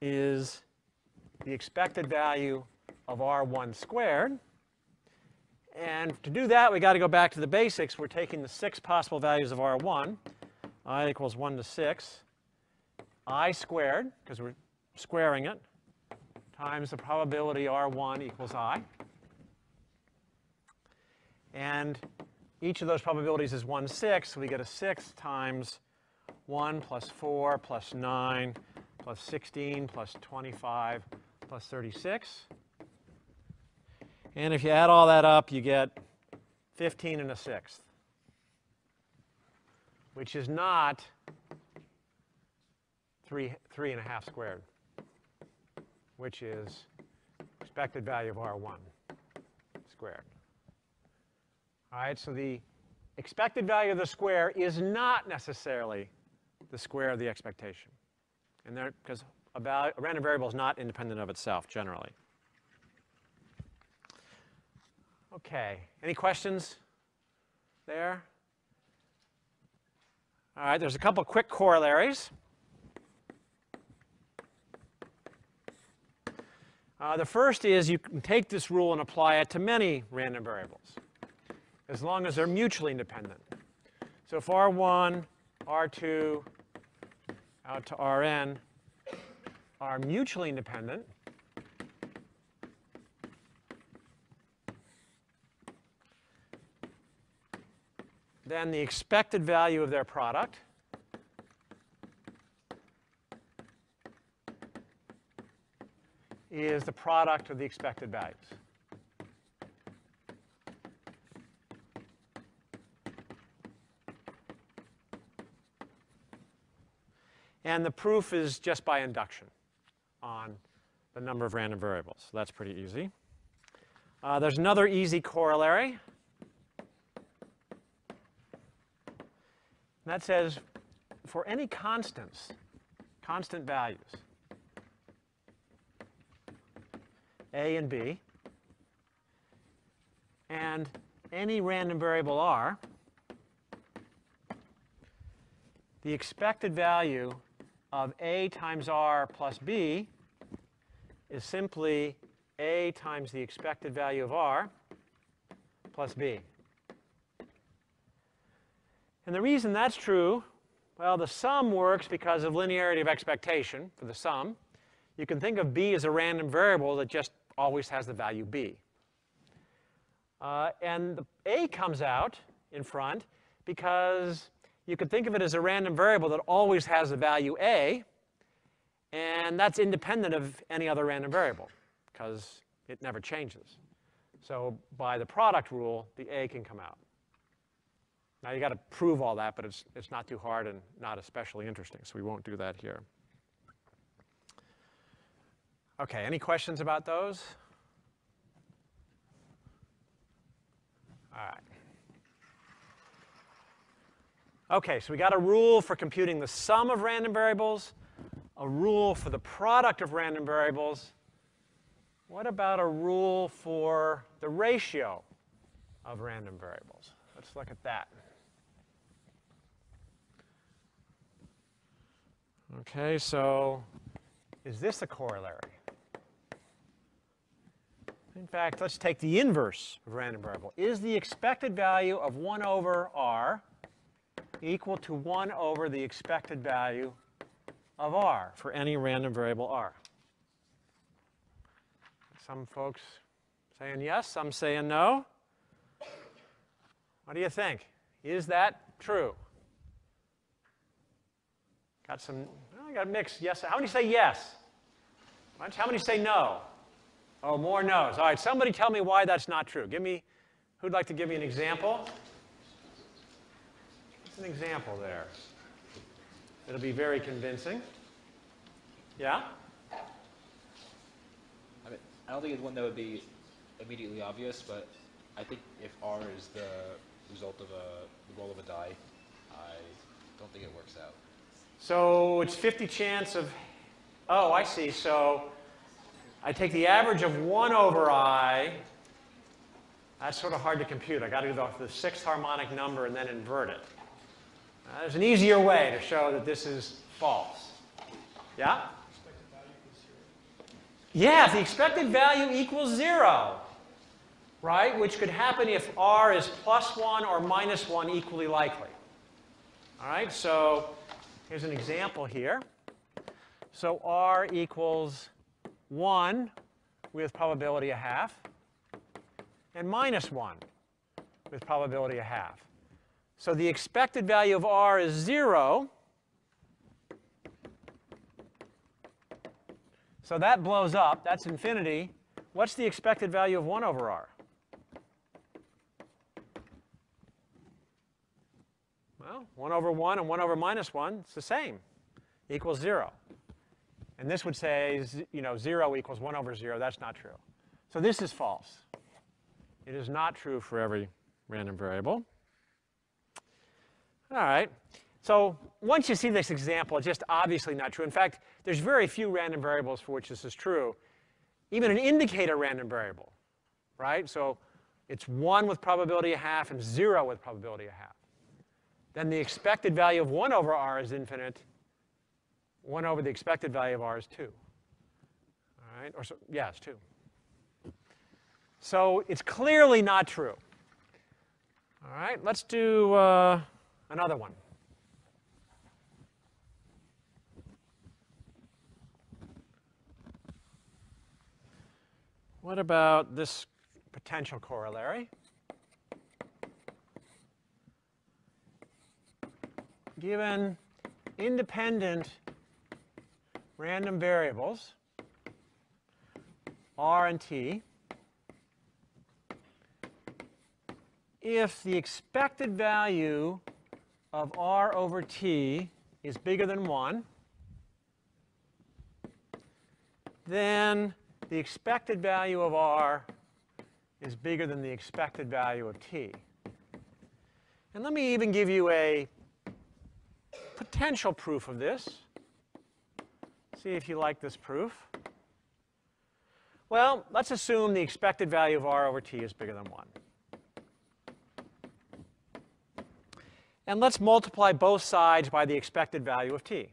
is the expected value of R1 squared. And to do that, we've got to go back to the basics. We're taking the 6 possible values of R1, I equals 1 to 6, I squared, because we're squaring it, times the probability R1 equals I. And each of those probabilities is 1/6, so we get a 6 times 1 plus 4 plus 9 plus 16 plus 25 plus 36. And if you add all that up, you get 15 1/6, which is not 3 1/2 squared, which is expected value of R1 squared. All right, so the expected value of the square is not necessarily the square of the expectation. And there, because a random variable is not independent of itself generally. Okay, any questions there? All right, there's a couple quick corollaries. The first is you can take this rule and apply it to many random variables, as long as they're mutually independent. So if R1, R2, out to Rn are mutually independent, then the expected value of their product is the product of the expected values. And the proof is just by induction on the number of random variables. So that's pretty easy. There's another easy corollary. And that says for any constants, constant values, A and B, and any random variable R, the expected value of A times R plus B is simply A times the expected value of R plus B. And the reason that's true, well, the sum works because of linearity of expectation for the sum. You can think of B as a random variable that just always has the value B. And the A comes out in front because you could think of it as a random variable that always has the value A, and that's independent of any other random variable because it never changes. So by the product rule, the A can come out. Now you got to prove all that, but it's not too hard and not especially interesting, so we won't do that here. Okay, any questions about those? All right. Okay, so we got a rule for computing the sum of random variables, a rule for the product of random variables. What about a rule for the ratio of random variables? Let's look at that. Okay, so is this a corollary? In fact, let's take the inverse of random variable. Is the expected value of 1 over r equal to 1 over the expected value of r for any random variable r? Some folks saying yes, some saying no. What do you think? Is that true? Got some, well, I got a mix. Yes. How many say yes? How many say no? Oh, more no's. All right, somebody tell me why that's not true. Give me, who'd like to give me an example? What's an example there? It'll be very convincing. Yeah? I mean, I don't think it's one that would be immediately obvious, but I think if r is the result of the roll of a die, I don't think it works out. So it's 50 chance of, oh, I see. So I take the average of 1 over I. That's sort of hard to compute. I got to do the sixth harmonic number and then invert it. There's an easier way to show that this is false. Yeah? Yeah, if the expected value equals 0, right, which could happen if r is +1 or -1 equally likely. All right, so here's an example here. So r equals 1 with probability 1/2, and -1 with probability 1/2. So the expected value of r is 0. So that blows up. That's infinity. What's the expected value of 1 over r? Well, 1 over 1 and 1 over -1, it's the same, equals 0. And this would say, 0 equals 1 over 0. That's not true. So this is false. It is not true for every random variable. All right. So once you see this example, it's just obviously not true. In fact, there's very few random variables for which this is true. Even an indicator random variable, right? So it's 1 with probability 1/2 and 0 with probability 1/2. Then the expected value of 1 over r is infinite. 1 over the expected value of r is 2. All right? Or so, yeah, it's 2. So it's clearly not true. All right, let's do another one. What about this potential corollary? Given independent random variables, r and t, if the expected value of r over t is bigger than 1, then the expected value of r is bigger than the expected value of t. And let me even give you a potential proof of this. See if you like this proof. Well, let's assume the expected value of r over t is bigger than 1. And let's multiply both sides by the expected value of t.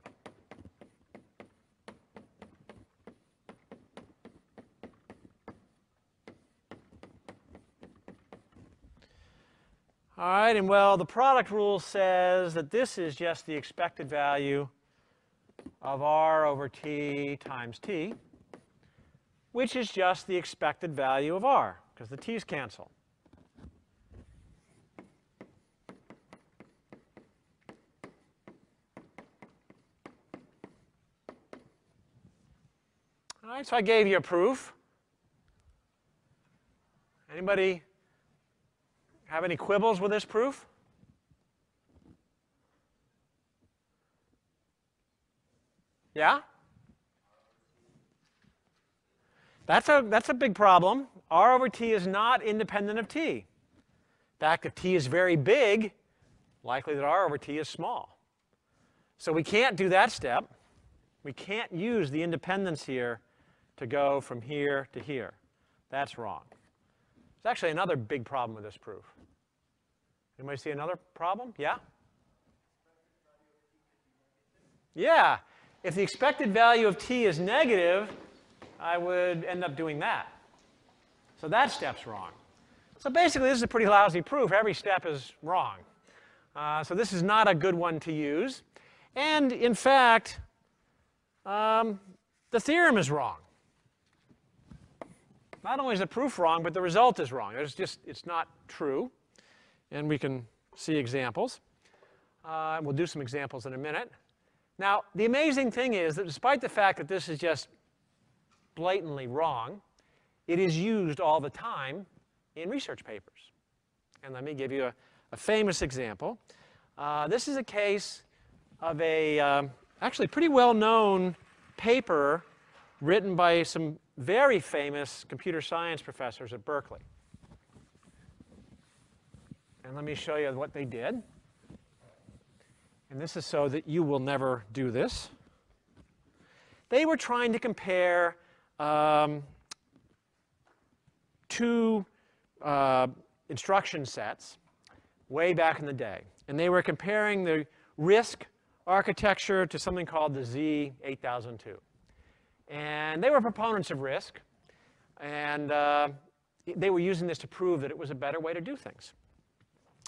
All right, and well, the product rule says that this is just the expected value of r over t times t, which is just the expected value of r, because the t's cancel. All right, so I gave you a proof. Anybody have any quibbles with this proof? Yeah? That's a big problem. R over t is not independent of t. In fact, if t is very big, likely that r over t is small. So we can't do that step. We can't use the independence here to go from here to here. That's wrong. There's actually another big problem with this proof. Anybody see another problem? Yeah? Yeah. If the expected value of t is negative, I would end up doing that. So that step's wrong. So basically, this is a pretty lousy proof. Every step is wrong. So this is not a good one to use. And in fact, the theorem is wrong. Not only is the proof wrong, but the result is wrong. It's not true. And we can see examples. We'll do some examples in a minute. Now, the amazing thing is that despite the fact that this is just blatantly wrong, it is used all the time in research papers. And let me give you a famous example. This is a case of a actually pretty well-known paper written by some very famous computer science professors at Berkeley. And let me show you what they did. And this is so that you will never do this. They were trying to compare two instruction sets way back in the day. And they were comparing the RISC architecture to something called the Z8002. And they were proponents of RISC. And they were using this to prove that it was a better way to do things.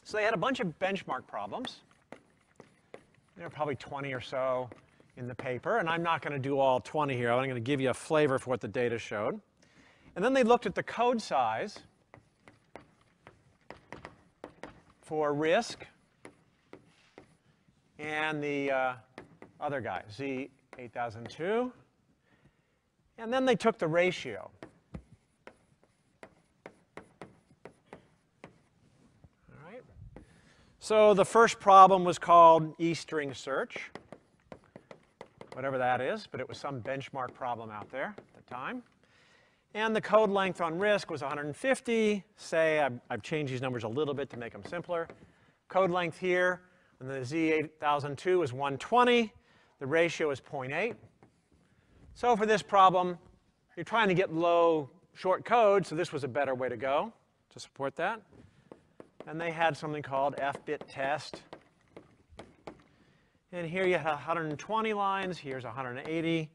So they had a bunch of benchmark problems. There are probably 20 or so in the paper. And I'm not going to do all 20 here. I'm going to give you a flavor for what the data showed. And then they looked at the code size for RISC and the other guy, Z8002. And then they took the ratio. All right. So the first problem was called E-string search, whatever that is, but it was some benchmark problem out there at the time. And the code length on RISC was 150. Say, I've changed these numbers a little bit to make them simpler. Code length here on the Z8002 is 120. The ratio is 0.8. So for this problem, you're trying to get low short code, so this was a better way to go to support that. And they had something called F-bit test. And here you have 120 lines. Here's 180.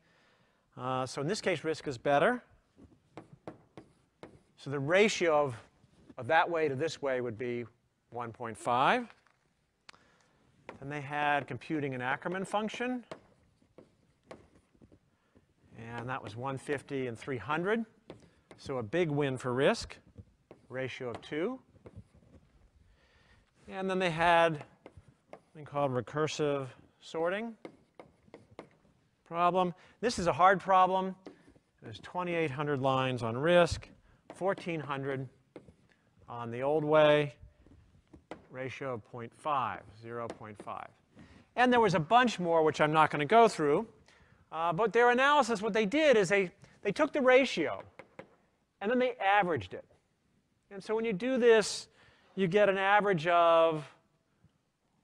So in this case, RISC is better. So the ratio of that way to this way would be 1.5. And they had computing an Ackermann function. And that was 150 and 300. So a big win for RISC, ratio of 2. And then they had something called recursive sorting problem. This is a hard problem. There's 2,800 lines on RISC, 1,400 on the old way, ratio of 0.5, 0.5. And there was a bunch more, which I'm not going to go through. But their analysis, what they did is they took the ratio, and then they averaged it. And so when you do this, you get an average of,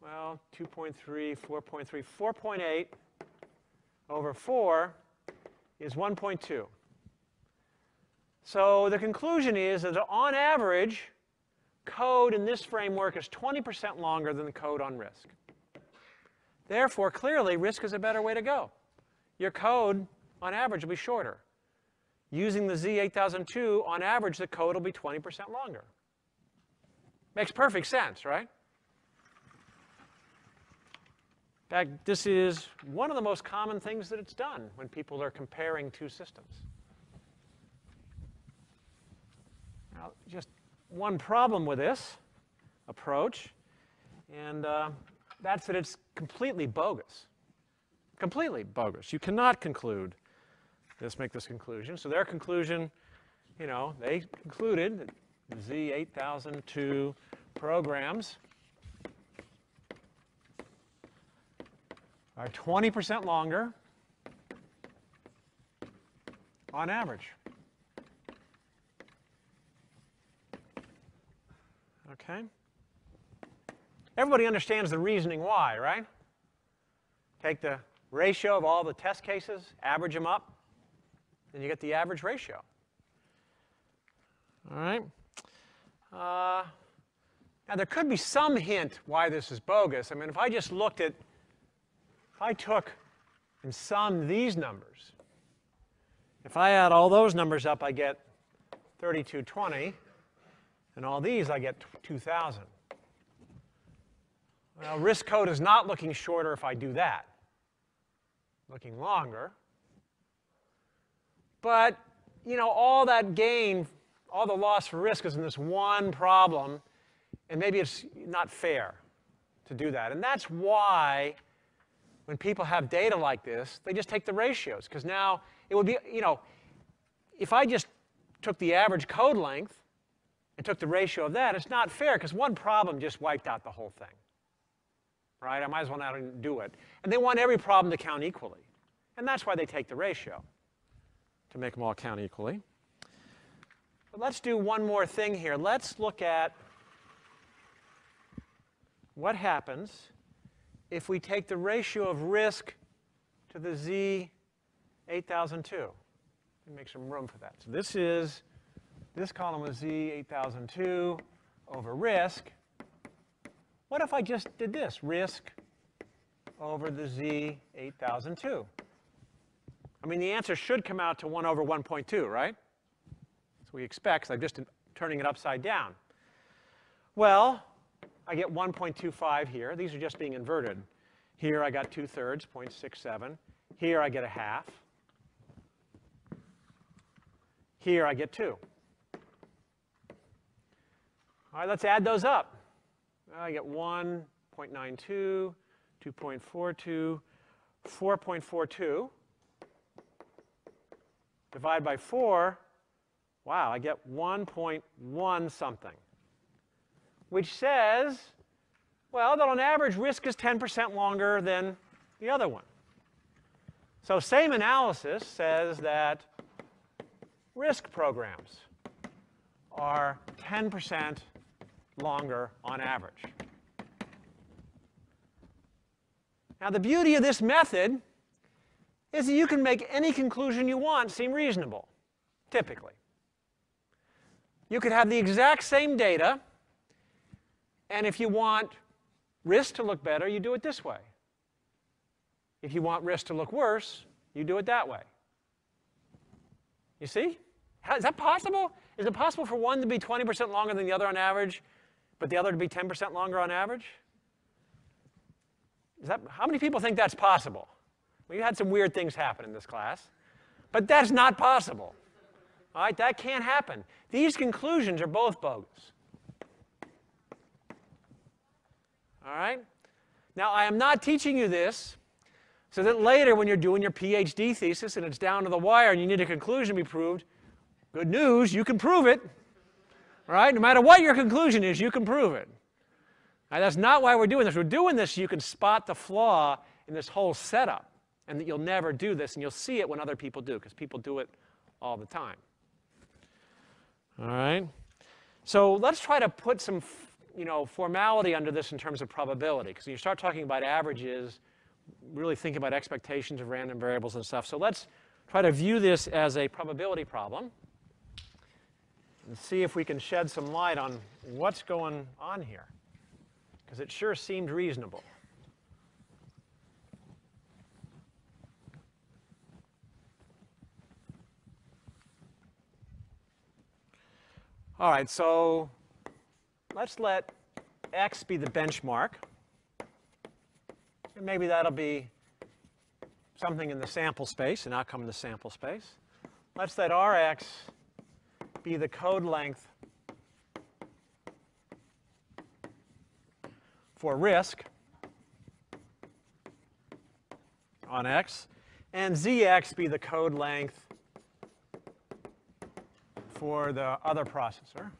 well, 2.3, 4.3, 4.8 over 4 is 1.2. So the conclusion is that on average, code in this framework is 20% longer than the code on RISC. Therefore, clearly, RISC is a better way to go. Your code, on average, will be shorter. Using the Z8002, on average, the code will be 20% longer. Makes perfect sense, right? In fact, this is one of the most common things that it's done when people are comparing two systems. Now, just one problem with this approach, and that's that it's completely bogus. Completely bogus. You cannot conclude make this conclusion. So their conclusion, they concluded that Z8002 programs are 20% longer on average. Okay? Everybody understands the reasoning why, right? Take the ratio of all the test cases, average them up, and you get the average ratio. All right? Now, there could be some hint why this is bogus. I mean, if I just looked at, if I took and summed these numbers, if I add all those numbers up, I get 3220, and all these, I get 2000. Well, risk code is not looking shorter if I do that. Looking longer. But, you know, all that gain, all the loss for risk is in this one problem, and maybe it's not fair to do that. And that's why when people have data like this, they just take the ratios, because now it would be, you know, if I just took the average code length and took the ratio of that, it's not fair, because one problem just wiped out the whole thing. Right? I might as well not even do it. And they want every problem to count equally. And that's why they take the ratio, to make them all count equally. But let's do one more thing here. Let's look at what happens if we take the ratio of risk to the Z 8002. Let me make some room for that. So this column was Z 8002 over risk. What if I just did this, risk over the Z 8002? I mean, the answer should come out to 1 over 1.2, right? That's what we expect, because I'm just turning it upside down. Well, I get 1.25 here. These are just being inverted. Here I got 2/3, 0.67. Here I get a half. Here I get 2. All right, let's add those up. I get 1.92, 2.42, 4.42. Divide by 4, wow, I get 1.1 something. Which says, well, that on average risk is 10% longer than the other one. So same analysis says that risk programs are 10% longer on average. Now, the beauty of this method is that you can make any conclusion you want seem reasonable, typically. You could have the exact same data, and if you want risk to look better, you do it this way. If you want risk to look worse, you do it that way. You see? Is that possible? Is it possible for one to be 20% longer than the other on average, but the other to be 10% longer on average? How many people think that's possible? Well, you had some weird things happen in this class. But that's not possible. All right, that can't happen. These conclusions are both bogus. All right? Now, I am not teaching you this so that later when you're doing your PhD thesis and it's down to the wire and you need a conclusion to be proved, good news, you can prove it. All right? No matter what your conclusion is, you can prove it. All right, that's not why we're doing this. We're doing this so you can spot the flaw in this whole setup, and that you'll never do this, and you'll see it when other people do, because people do it all the time. All right? So let's try to put some formality under this in terms of probability, because when you start talking about averages, really think about expectations of random variables and stuff. So let's try to view this as a probability problem and see if we can shed some light on what's going on here, because it sure seemed reasonable. All right, so let's let x be the benchmark. And maybe that'll be something in the sample space, an outcome in the sample space. Let's let Rx be the code length for risk on X, and Zx be the code length for the other processor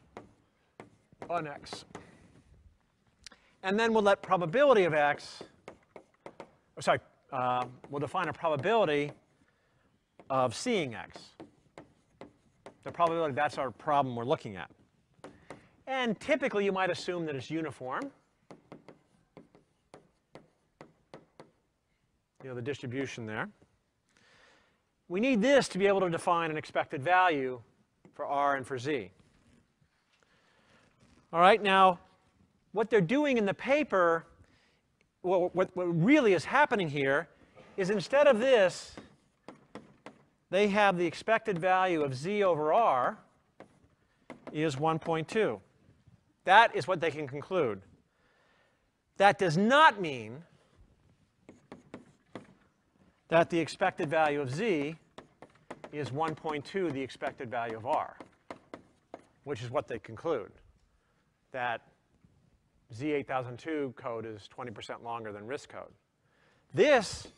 on X. And then we'll let probability of X, we'll define a probability of seeing X. The probability, that's our problem we're looking at. And typically, you might assume that it's uniform. the distribution there. We need this to be able to define an expected value for R and for Z. All right, now, what they're doing in the paper, well, what really is happening here is instead of this, they have the expected value of Z over R is 1.2. That is what they can conclude. That does not mean that the expected value of Z is 1.2 the expected value of R, which is what they conclude, that Z8002 code is 20% longer than RISC code. This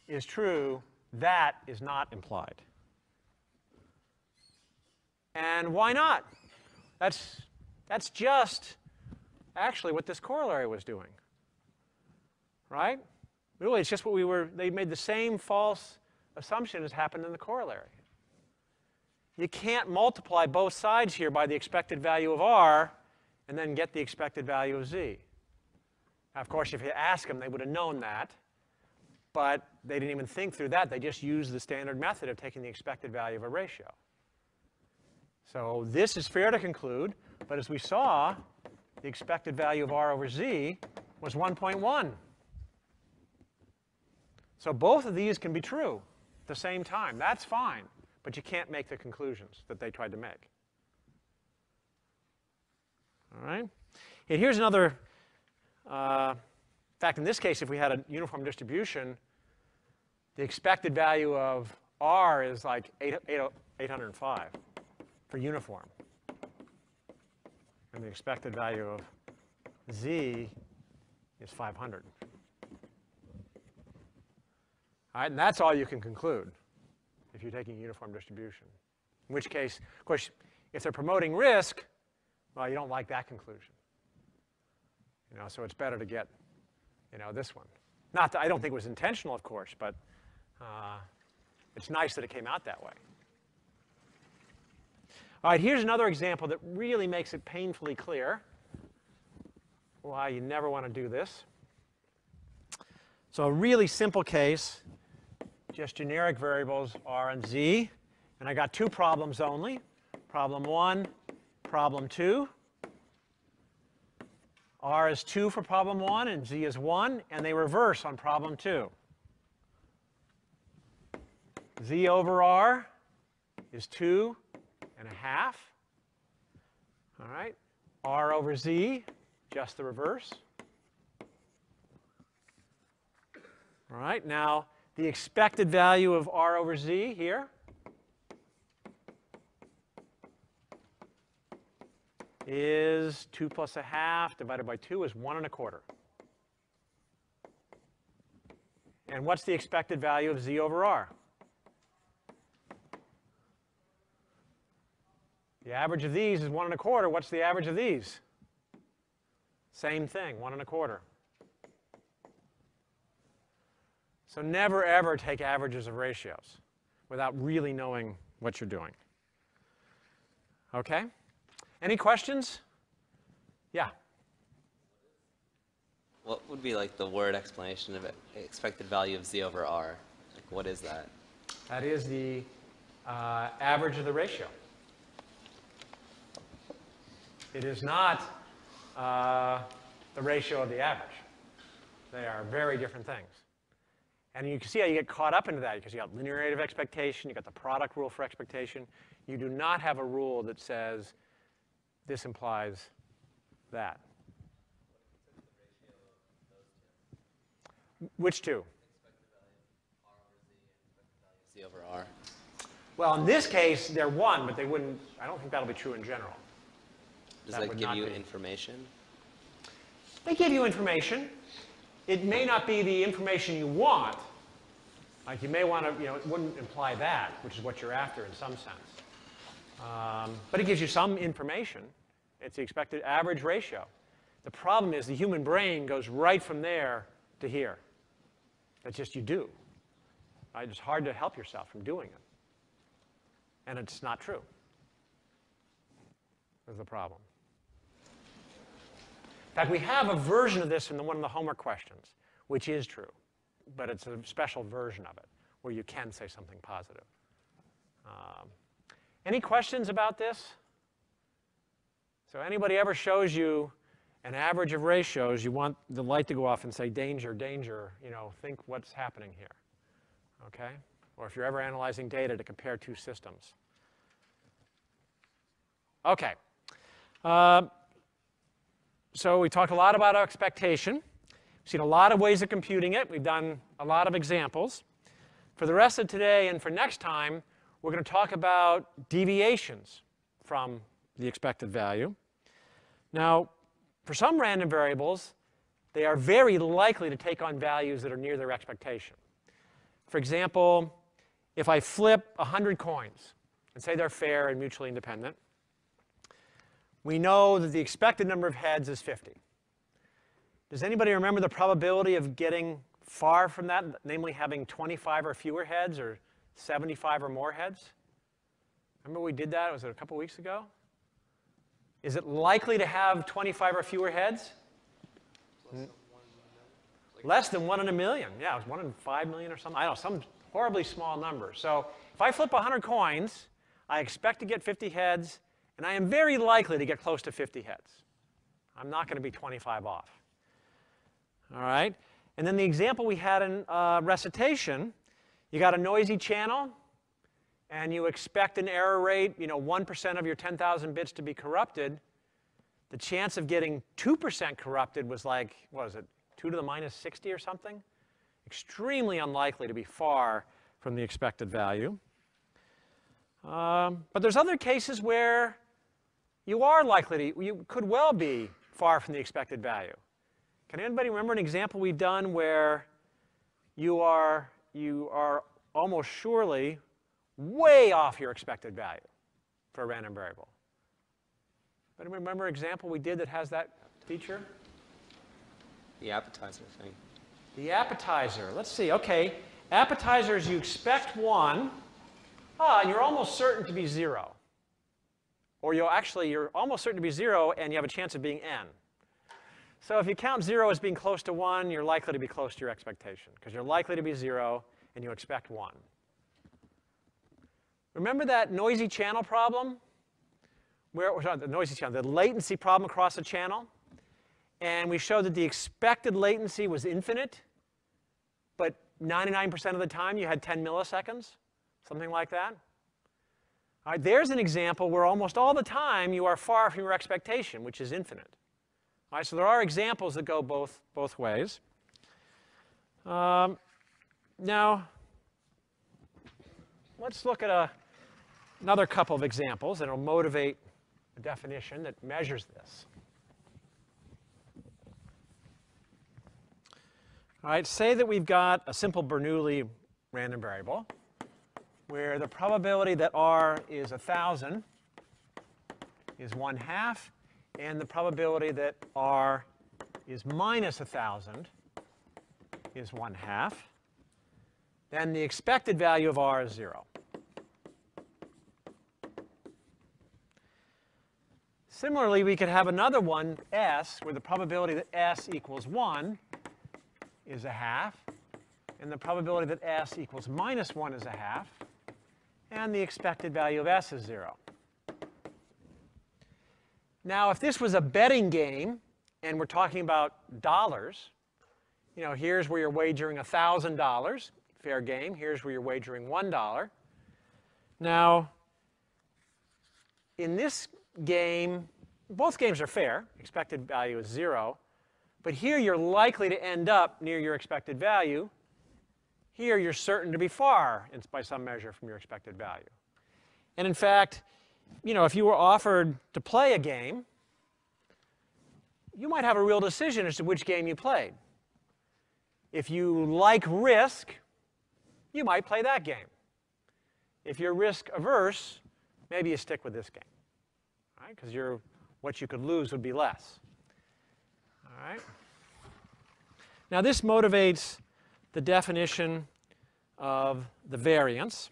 is true. That is not implied. And why not? That's just actually what this corollary was doing, right? Really, it's just what they made the same false assumption as happened in the corollary. You can't multiply both sides here by the expected value of R and then get the expected value of Z. Now, of course, if you ask them, they would have known that. But they didn't even think through that. They just used the standard method of taking the expected value of a ratio. So this is fair to conclude. But as we saw, the expected value of R over Z was 1.1. So both of these can be true at the same time. That's fine. But you can't make the conclusions that they tried to make. All right? And here's another in fact, in this case, if we had a uniform distribution, the expected value of R is like 805 for uniform. And the expected value of Z is 500. All right, and that's all you can conclude if you're taking a uniform distribution. In which case, of course, if they're promoting RISC, well, you don't like that conclusion. So it's better to get this one. Not that I don't think it was intentional, of course, but it's nice that it came out that way. All right, here's another example that really makes it painfully clear why you never want to do this. So a really simple case, just generic variables R and Z. And I got two problems only, problem 1, problem 2. R is 2 for problem 1, and Z is 1, and they reverse on problem 2. Z over R is 2.5. All right. R over Z, just the reverse. All right. Now, the expected value of R over Z here is 2 plus 1/2 divided by 2 is 1 1/4. And what's the expected value of Z over R? The average of these is 1 1/4. What's the average of these? Same thing, 1 1/4. So never, ever take averages of ratios without really knowing what you're doing. OK? Any questions? Yeah. What would be like the word explanation of expected value of Z over R? Like, what is that? That is the average of the ratio. It is not the ratio of the average. They are very different things. And you can see how you get caught up into that because you got linear rate of expectation, you got the product rule for expectation. You do not have a rule that says this implies that. Which two? Z over R. Well, in this case, they're 1, but they wouldn't. I don't think that'll be true in general. Does that give you information? They give you information. It may not be the information you want. Like you may want to, it wouldn't imply that, which is what you're after in some sense. But it gives you some information. It's the expected average ratio. The problem is the human brain goes right from there to here. That's just you do. Right? It's hard to help yourself from doing it. And it's not true. That's the problem. In fact, we have a version of this in one of the homework questions, which is true. but it's a special version of it where you can say something positive. Any questions about this? So anybody ever shows you an average of ratios, you want the light to go off and say, danger, danger, you know, think what's happening here, okay? Or if you're ever analyzing data to compare two systems. Okay. So we talked a lot about our expectation. We've seen a lot of ways of computing it. We've done a lot of examples. For the rest of today and for next time, we're going to talk about deviations from the expected value. Now, for some random variables, they are very likely to take on values that are near their expectation. For example, if I flip 100 coins and say they're fair and mutually independent, we know that the expected number of heads is 50. Does anybody remember the probability of getting far from that, namely having 25 or fewer heads or 75 or more heads? Remember we did that? Was it a couple weeks ago? Is it likely to have 25 or fewer heads? Less than 1 in a million. Yeah, it was 1 in 5 million or something. I don't know, some horribly small number. So if I flip 100 coins, I expect to get 50 heads, and I am very likely to get close to 50 heads. I'm not going to be 25 off. All right? And then the example we had in recitation, you got a noisy channel, and you expect an error rate, 1% of your 10,000 bits to be corrupted. The chance of getting 2% corrupted was like, what is it, 2 to the minus 60 or something? Extremely unlikely to be far from the expected value. But there's other cases where you are likely to, you could well be far from the expected value. Can anybody remember an example we've done where you are almost surely way off your expected value for a random variable? Anybody remember an example we did that has that feature? The appetizer thing. The appetizer. Let's see. OK, appetizers, you expect 1. And you're almost certain to be 0. Or you're almost certain to be 0, and you have a chance of being n. So if you count 0 as being close to 1, you're likely to be close to your expectation, because you're likely to be 0, and you expect 1. Remember that noisy channel problem? The latency problem across a channel? And we showed that the expected latency was infinite, but 99% of the time you had 10 milliseconds, something like that. All right, there's an example where almost all the time you are far from your expectation, which is infinite. All right, so there are examples that go both ways. Now, let's look at another couple of examples that will motivate a definition that measures this. All right, say that we've got a simple Bernoulli random variable where the probability that r is 1,000 is 1/2, and the probability that r is minus 1,000 is 1/2. Then the expected value of r is 0. Similarly, we could have another one, s, where the probability that s equals 1 is 1/2, and the probability that s equals minus 1 is 1/2, and the expected value of s is 0. Now, if this was a betting game, and we're talking about dollars, here's where you're wagering $1,000, fair game. Here's where you're wagering $1. Now, in this game, both games are fair. Expected value is 0. But here you're likely to end up near your expected value. Here you're certain to be far, by some measure, from your expected value. And in fact, if you were offered to play a game, you might have a real decision as to which game you played. If you like risk, you might play that game. If you're risk averse, maybe you stick with this game, right? Because what you could lose would be less. All right. Now this motivates the definition of the variance,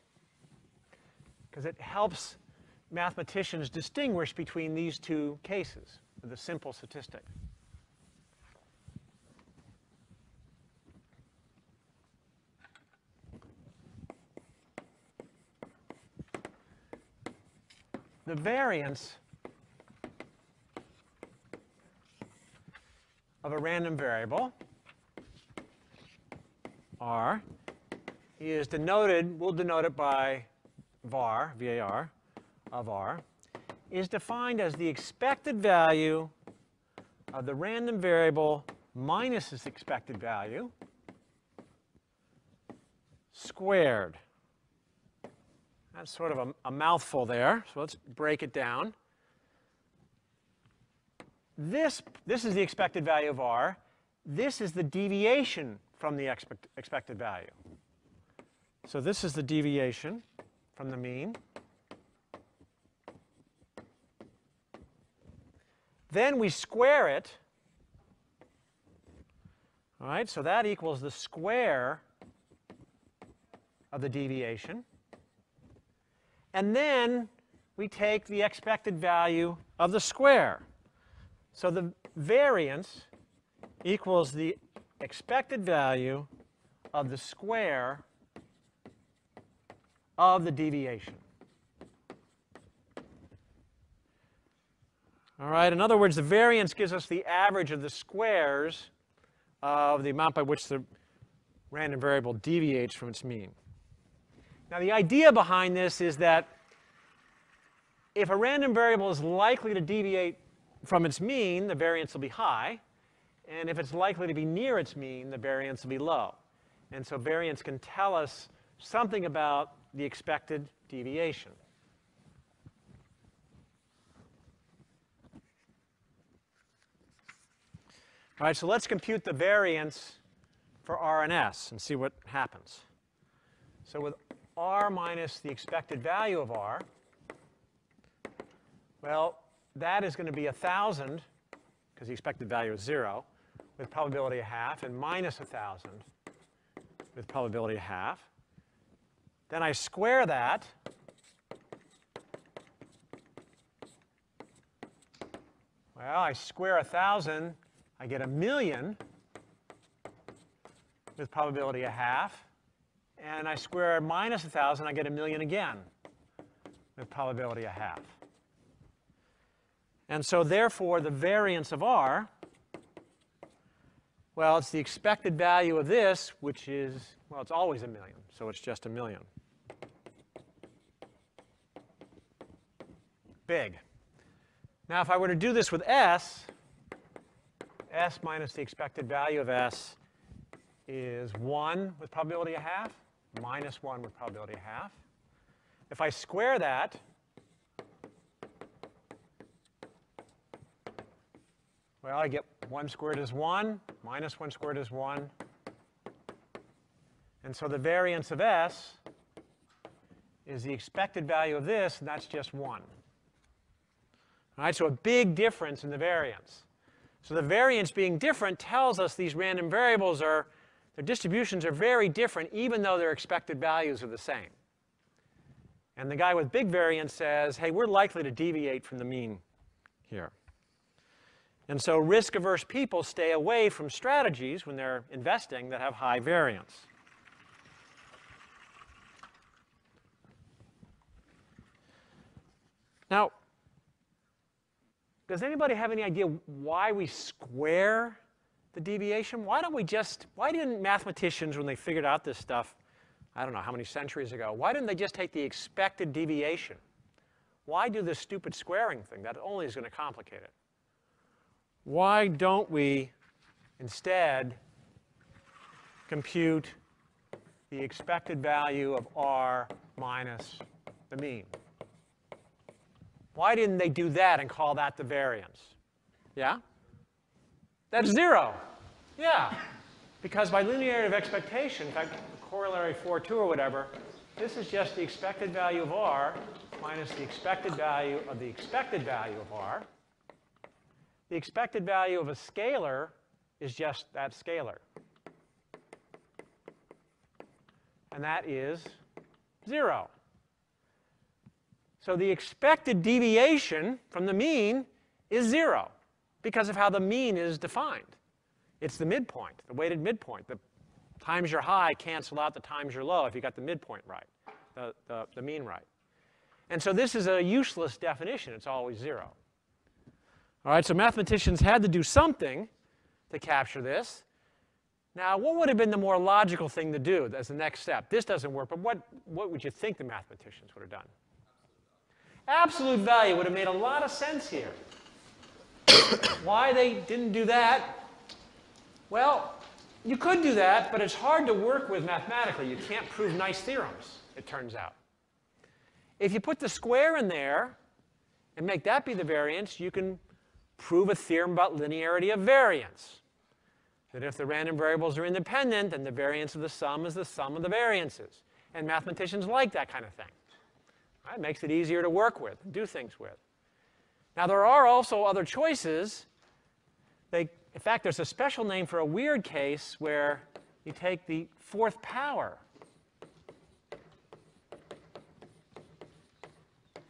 because it helps mathematicians distinguish between these two cases with a simple statistic. the variance of a random variable, R, is denoted, we'll denote it by var, var, of R, is defined as the expected value of the random variable minus its expected value squared. That's sort of a mouthful there, so let's break it down. This is the expected value of R. This is the deviation from the expected value. So this is the deviation from the mean. Then we square it. All right, so that equals the square of the deviation. And then we take the expected value of the square. So the variance equals the expected value of the square of the deviation. All right, in other words, the variance gives us the average of the squares of the amount by which the random variable deviates from its mean. Now, the idea behind this is that if a random variable is likely to deviate from its mean, the variance will be high. And if it's likely to be near its mean, the variance will be low. And so variance can tell us something about the expected deviation. All right, so let's compute the variance for R and S and see what happens. So with R minus the expected value of R, well, that is going to be 1,000, because the expected value is 0, with probability of half, and minus 1,000 with probability of half. Then I square that. Well, I square 1,000, I get 1,000,000 with probability of half. And I square minus 1,000, I get 1,000,000 again with probability of half. And so therefore, the variance of R, well, it's the expected value of this, which is, well, it's always 1,000,000, so it's just 1,000,000. Big. Now, if I were to do this with S minus the expected value of S is 1 with probability of half, minus 1 with probability of half. If I square that, well, I get 1 squared is 1, minus 1 squared is 1. And so the variance of S is the expected value of this, and that's just 1. All right, so a big difference in the variance. So the variance being different tells us these random variables are, their distributions are very different, even though their expected values are the same. And the guy with big variance says, hey, we're likely to deviate from the mean here. And so risk-averse people stay away from strategies when they're investing that have high variance. Now, does anybody have any idea why we square the deviation? Why didn't mathematicians, when they figured out this stuff, I don't know how many centuries ago, why didn't they just take the expected deviation? Why do this stupid squaring thing? That only is going to complicate it. Why don't we instead compute the expected value of R minus the mean? Why didn't they do that and call that the variance? Yeah? That's 0. Yeah. Because by linearity of expectation, in fact, corollary 4.2 or whatever, this is just the expected value of R minus the expected value of the expected value of R. The expected value of a scalar is just that scalar. And that is 0. So the expected deviation from the mean is 0 because of how the mean is defined. It's the midpoint, the weighted midpoint. The times you're high cancel out the times you're low if you got the midpoint right, the mean right. And so this is a useless definition. It's always 0. All right, so mathematicians had to do something to capture this. Now, what would have been the more logical thing to do as the next step? This doesn't work, but what would you think the mathematicians would have done? Absolute value would have made a lot of sense here. Why they didn't do that? Well, you could do that, but it's hard to work with mathematically. You can't prove nice theorems, it turns out. If you put the square in there and make that be the variance, you can prove a theorem about linearity of variance. That if the random variables are independent, then the variance of the sum is the sum of the variances. And mathematicians like that kind of thing. Right? It makes it easier to work with, do things with. Now, there are also other choices. In fact, there's a special name for a weird case where you take the 4th power.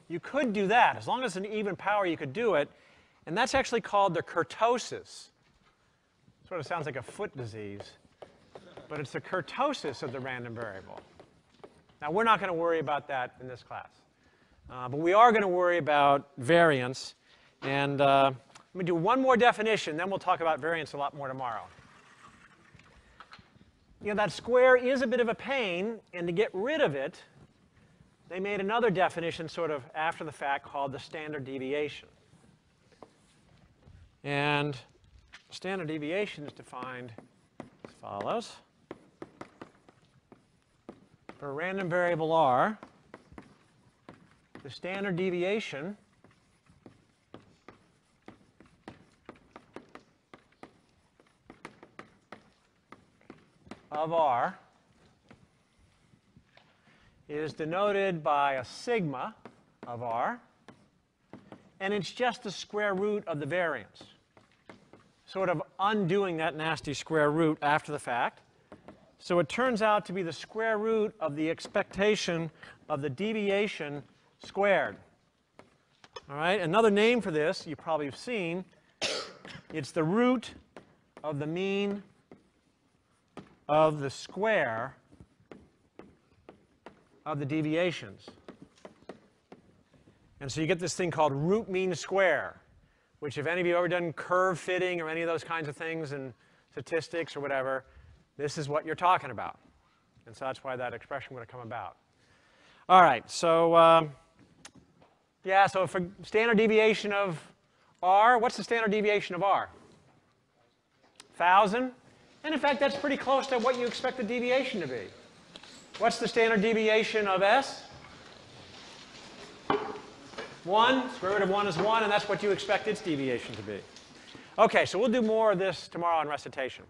You could do that. As long as it's an even power, you could do it. And that's actually called the kurtosis. Sort of sounds like a foot disease. But it's the kurtosis of the random variable. Now, we're not going to worry about that in this class. But we are going to worry about variance. And let me do one more definition, then we'll talk about variance a lot more tomorrow. You know, that square is a bit of a pain, and to get rid of it, they made another definition sort of after the fact called the standard deviation. And standard deviation is defined as follows. For a random variable r, the standard deviation of r is denoted by a sigma of r, and it's just the square root of the variance. Sort of undoing that nasty square root after the fact. So it turns out to be the square root of the expectation of the deviation squared. All right, another name for this you probably have seen. It's the root of the mean of the square of the deviations. And so you get this thing called root mean square, which if any of you have ever done curve fitting or any of those kinds of things in statistics or whatever, this is what you're talking about. And so that's why that expression would have come about. All right, so yeah, so for standard deviation of r, what's the standard deviation of r? 1,000. And in fact, that's pretty close to what you expect the deviation to be. What's the standard deviation of s? 1. Square root of 1 is 1, and that's what you expect its deviation to be. OK, so we'll do more of this tomorrow in recitation.